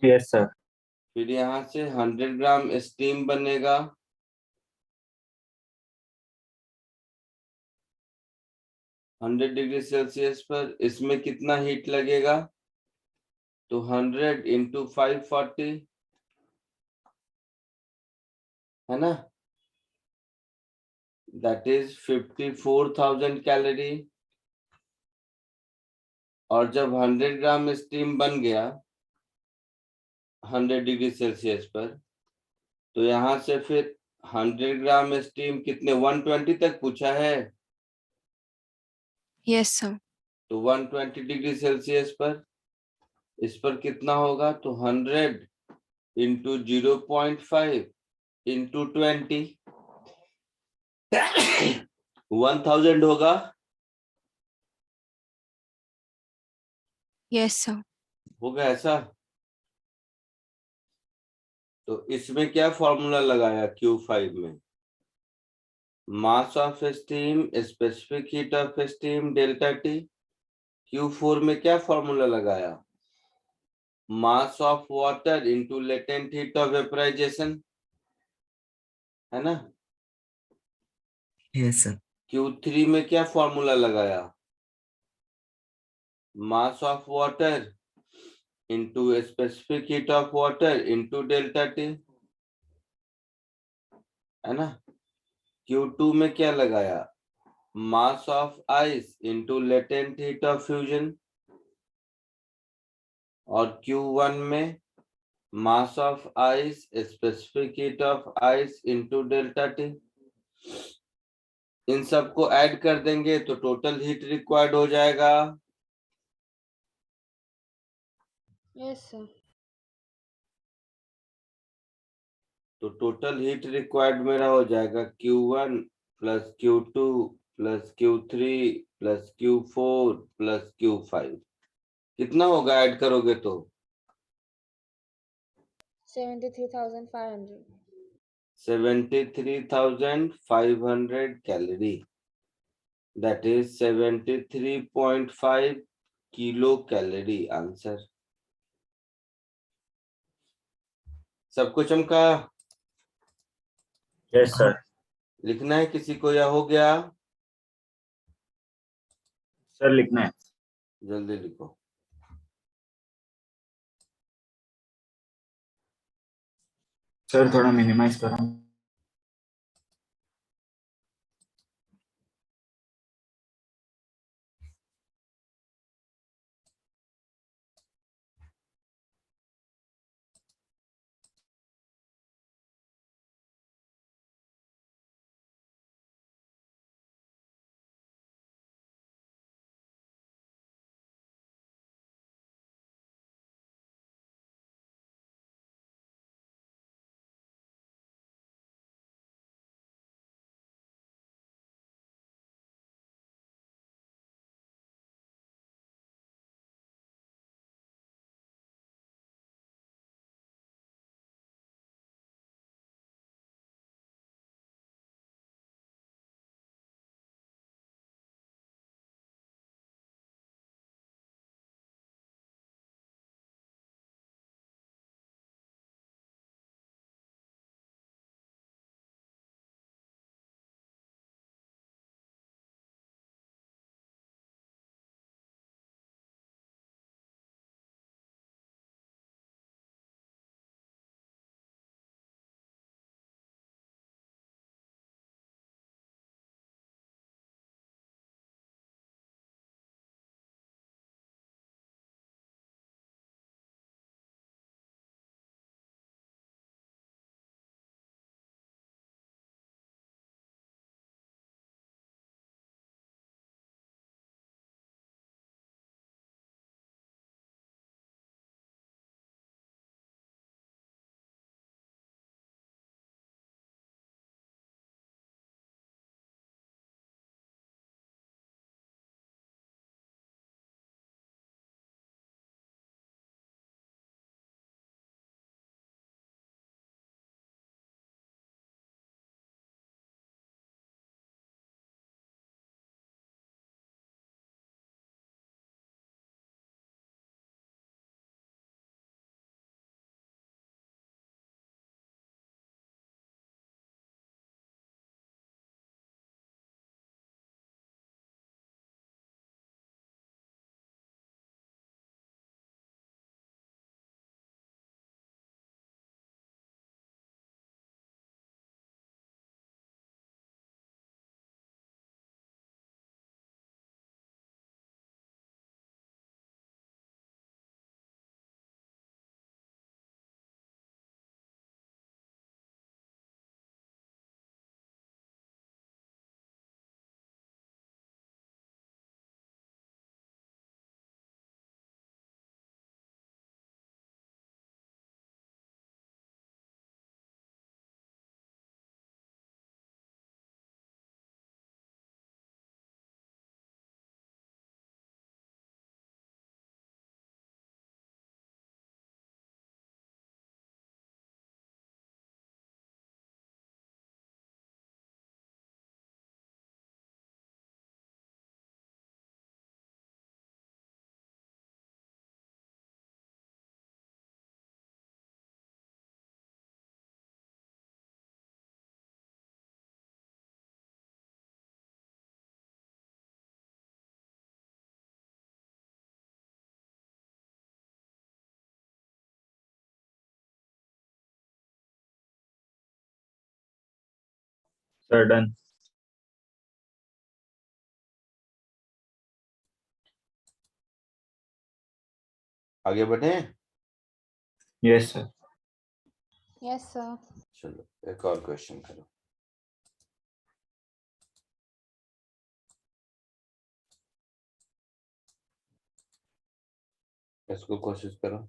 Yes, sir. फिर यहाँ से 100 ग्राम स्टीम बनेगा। 100 डिग्री सेल्सियस पर इसमें कितना हीट लगेगा? तो 100 इंटू 540, है ना? That is 54,000 calorie. और जब 100 ग्राम स्टीम बन गया 100 डिग्री सेल्सियस पर, तो यहाँ से फिर 100 ग्राम स्टीम कितने 120 तक पूछा है, Yes, sir. तो 120 डिग्री सेल्सियस पर इस पर कितना होगा? तो 100 इंटू 0.5 इंटू 20, 1000 होगा। Yes, sir. होगा ऐसा? तो इसमें क्या फॉर्मूला लगाया Q5 में? Mass of steam, specific heat of steam, delta T. Q4 में क्या फॉर्मूला लगाया? Mass of water into latent heat of vaporisation, है ना? Yes, sir. Q3 में क्या फॉर्मूला लगाया? Mass of water into specific heat of water into delta T, है ना? Q2 में क्या लगाया? Mass of ice into latent heat of fusion. और Q1 में mass of ice, specific heat of ice into delta T. इन सबको add कर देंगे तो टोटल हीट रिक्वायर्ड हो जाएगा। Yes, sir. तो टोटल हीट रिक्वायर्ड मेरा हो जाएगा Q1 plus Q2 plus Q3 plus Q4 plus Q5 कितना होगा ऐड करोगे तो 73,500. 73,500 calorie. That is 73.5 kilocalorie answer. सबको चमका? Yes, sir. लिखना है किसी को या हो गया? Sir, लिखना है. जल्दी लिखो. Sir, थोड़ा minimize करो. Sir, done. आगे बढ़े? Yes, sir. Yes, sir. चलो एक और क्वेश्चन करो. इसको कोशिश करो.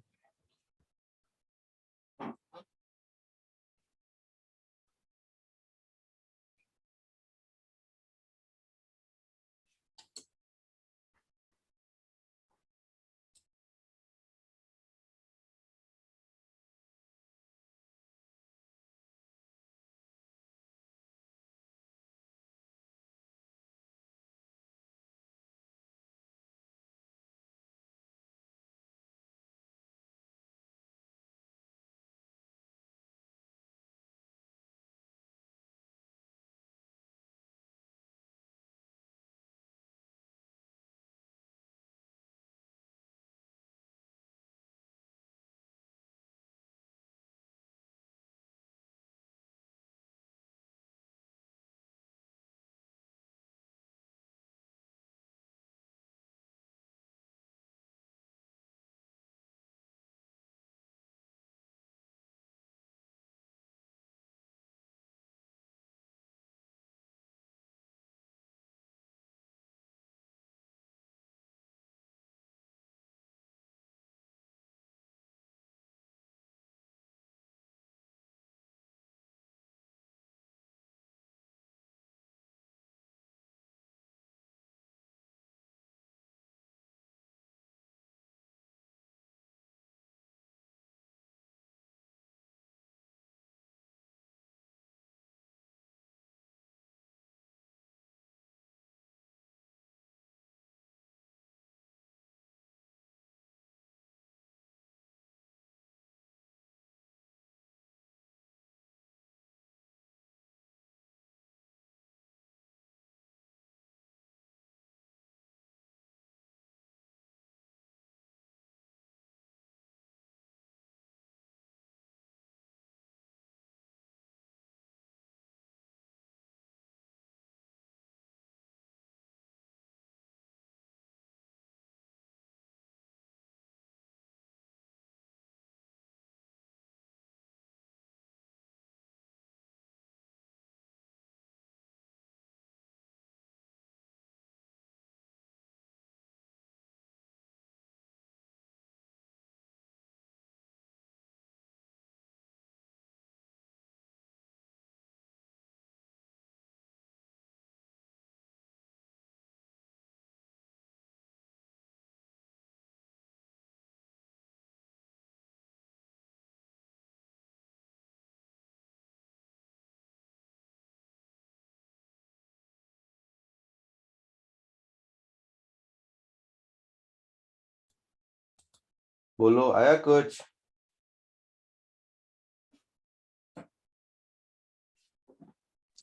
बोलो, आया कुछ?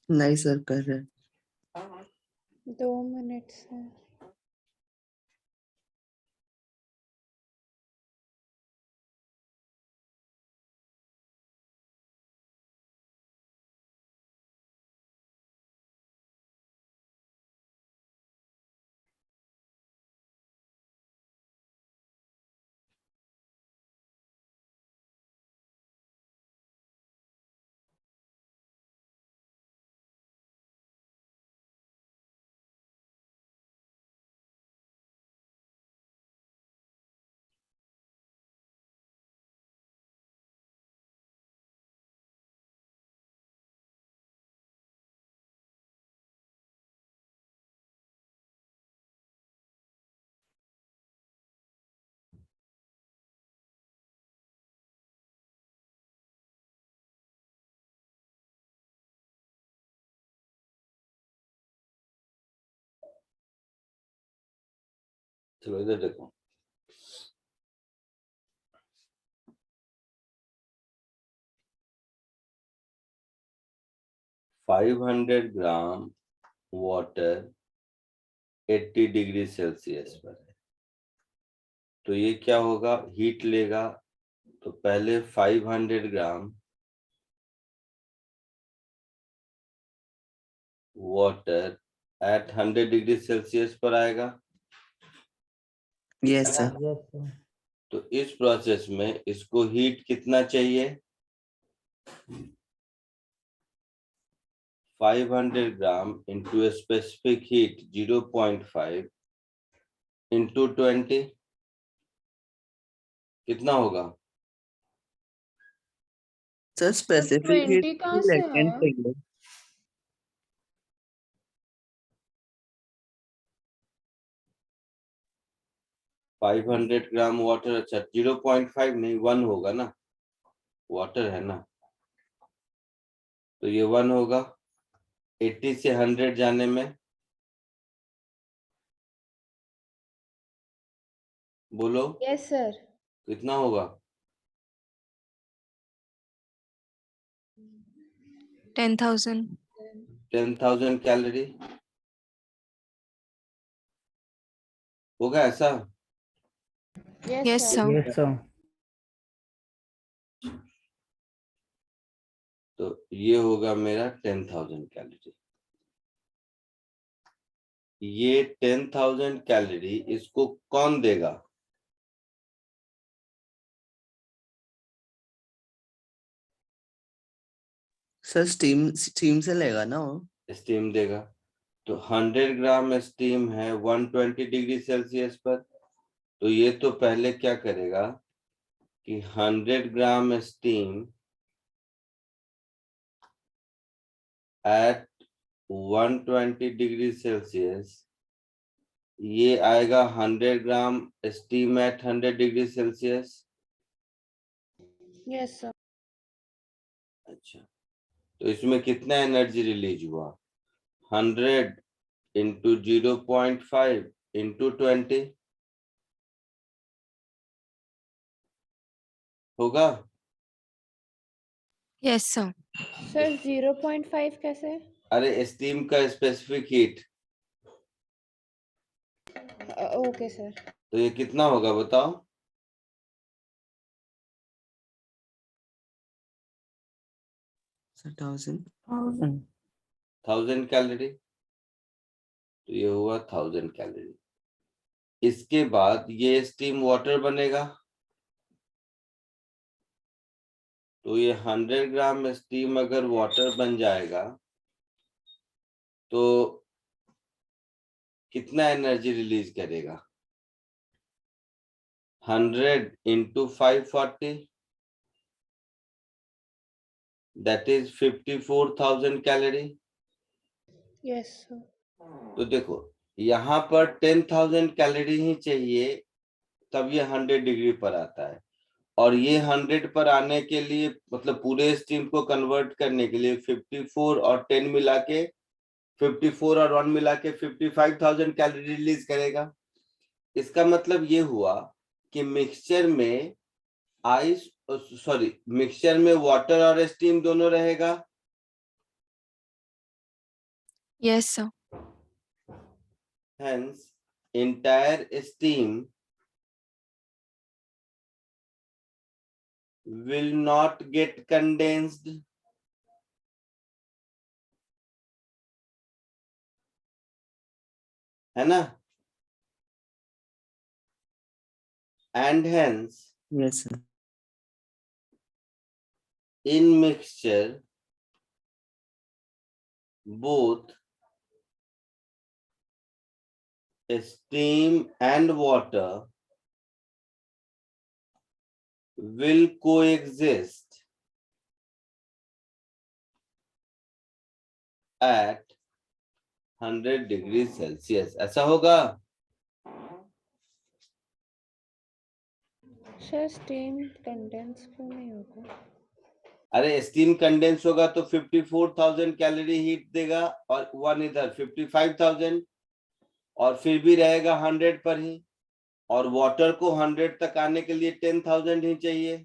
नहीं सर, कर रहे हैं। 2 मिनट्स है। चलो इधर देखो, 500 ग्राम वाटर 80 डिग्री सेल्सियस पर है, तो ये क्या होगा, हीट लेगा। तो पहले 500 gram water at 100 degree Celsius पर आएगा। Yes sir. तो इस प्रोसेस में इसको हीट कितना चाहिए, 500 gram into specific heat 0.5 into 20, कितना होगा? सर स्पेसिफिक 20 कहाँ से लेटेंट है? चाहिए। 500 ग्राम वाटर, अच्छा 0.5 नहीं 1 होगा ना, वाटर है ना, तो ये 1 होगा। 80 से 100 जाने में बोलो यस सर। कितना होगा? 10,000. 10,000 कैलोरी होगा ऐसा? Yes Yes, sir. sir. तो ये होगा मेरा 10,000 कैलोरी। ये 10,000 कैलोरी इसको कौन देगा? सर स्टीम से लेगा ना वो। स्टीम देगा। तो 100 ग्राम स्टीम है 120 डिग्री सेल्सियस पर, तो ये तो पहले क्या करेगा कि 100 gram steam at 120 degree Celsius, ये आएगा 100 gram steam at 100 degree Celsius. Yes sir. अच्छा, तो इसमें कितना एनर्जी रिलीज हुआ, 100 इंटू 0.5 इंटू 20 होगा। Yes, sir. सर 0.5 कैसे? अरे स्टीम का स्पेसिफिक हीट, ओके सर। तो ये कितना होगा बताओ? सर 1000। 1000 कैलोरी, तो ये हुआ 1000 कैलोरी। इसके बाद ये स्टीम वाटर बनेगा, तो ये 100 ग्राम स्टीम अगर वाटर बन जाएगा तो कितना एनर्जी रिलीज करेगा, 100 into 540, that is 54,000 calorie. Yes sir. तो देखो यहाँ पर 10,000 कैलोरी ही चाहिए, तब ये 100 डिग्री पर आता है। और ये 100 पर आने के लिए मतलब पूरे स्टीम को कन्वर्ट करने के लिए 54 और 10 मिला के 54 और 1 मिला के 55,000 कैलोरी रिलीज करेगा। इसका मतलब ये हुआ कि मिक्सचर में आइस, सॉरी, मिक्सचर में वाटर और स्टीम दोनों रहेगा? Yes, sir. Hence, entire steam will not get condensed. है ना? And hence, Yes, sir. in mixture, both steam and water will coexist at 100 degree Celsius. ऐसा होगा? सर स्टीम कंडेंस क्यों नहीं होगा? अरे स्टीम कंडेंस होगा तो 54,000 कैलोरी हीट देगा और वन इधर 55,000, और फिर भी रहेगा 100 पर ही, और वाटर को 100 तक आने के लिए 10,000 ही चाहिए।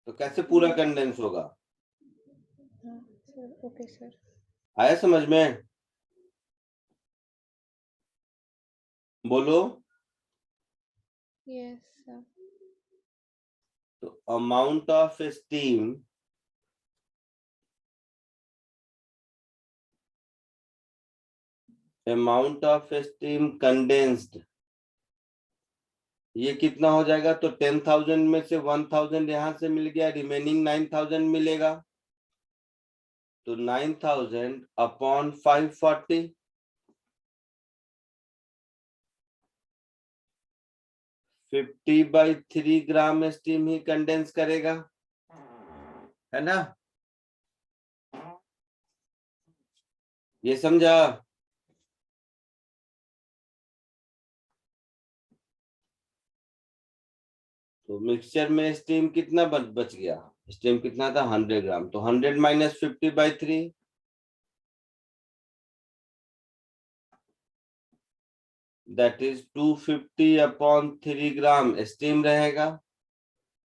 तो कैसे पूरा कंडेंस होगा? हाँ सर, ओके सर। आया समझ में? बोलो। Yes sir. तो अमाउंट ऑफ स्टीम कंडेंस्ड, ये कितना हो जाएगा? तो 10,000 में से 1,000 यहां से मिल गया, रिमेनिंग 9,000 मिलेगा। तो 9,000 अपॉन 540, 50/3 ग्राम स्टीम ही कंडेंस करेगा, है ना? ये समझा? तो मिक्सचर में स्टीम कितना बच गया? स्टीम कितना था? 100 ग्राम। तो 100 minus 50/3, that is 250 upon 3 gram steam रहेगा।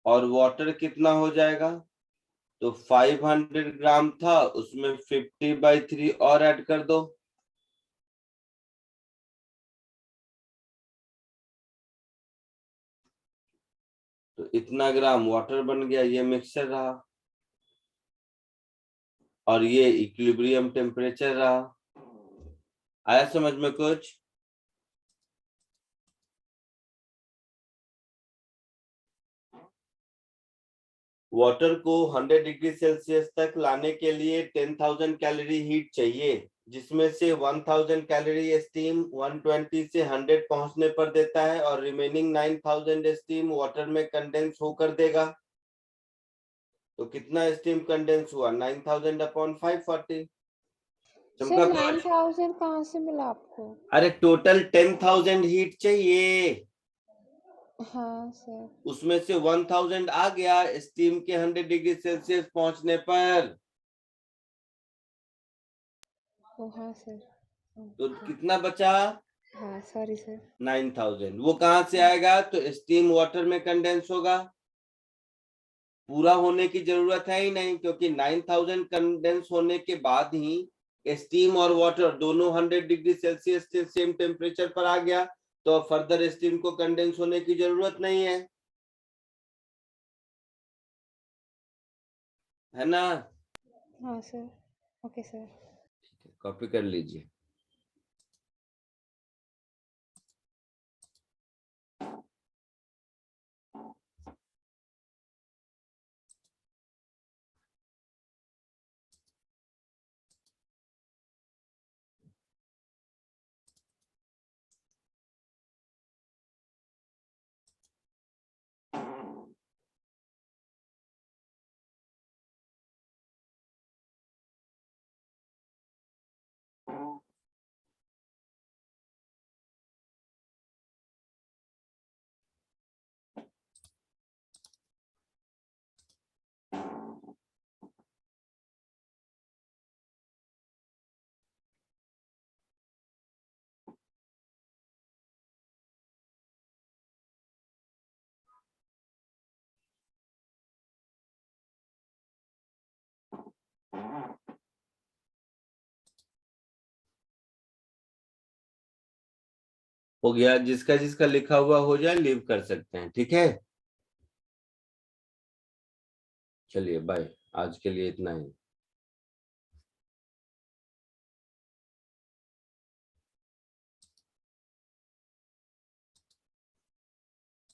और वाटर कितना हो जाएगा? तो 500 ग्राम था, उसमें 50/3 और ऐड कर दो। तो इतना ग्राम वाटर बन गया, ये मिक्सचर रहा, और ये इक्विलिब्रियम टेम्परेचर रहा। आया समझ में कुछ? वाटर को 100 डिग्री सेल्सियस तक लाने के लिए 10,000 कैलोरी हीट चाहिए, जिसमें से 1,000 कैलोरी स्टीम 120 से 100 पहुंचने पर देता है, और रिमेनिंग 9,000 स्टीम वाटर में कंडेंस होकर देगा। तो कितना स्टीम कंडेंस हुआ? 9,000 अपॉन 540। सर 9,000 कहाँ से मिला आपको? अरे टोटल 10,000 हीट चाहिए, हाँ सर। उसमें से 1,000 आ गया स्टीम के 100 डिग्री सेल्सियस पहुंचने पर। ओ हाँ सर। तो कितना बचा? हाँ सॉरी सर। 9,000। वो कहाँ से आएगा? तो स्टीम वाटर में कंडेंस होगा। पूरा होने की जरूरत है ही नहीं, क्योंकि 9,000 कंडेंस होने के बाद ही स्टीम और वाटर दोनों 100 डिग्री सेल्सियस से सेम टेम्परेचर पर आ गया, तो फर्दर स्टीम को कंडेंस होने की जरूरत नहीं है ना? हाँ सर, ओके सर। कॉपी कर लीजिए। हो गया, जिसका जिसका लिखा हुआ हो जाए लीव कर सकते हैं, ठीक है। चलिए बाय, आज के लिए इतना ही।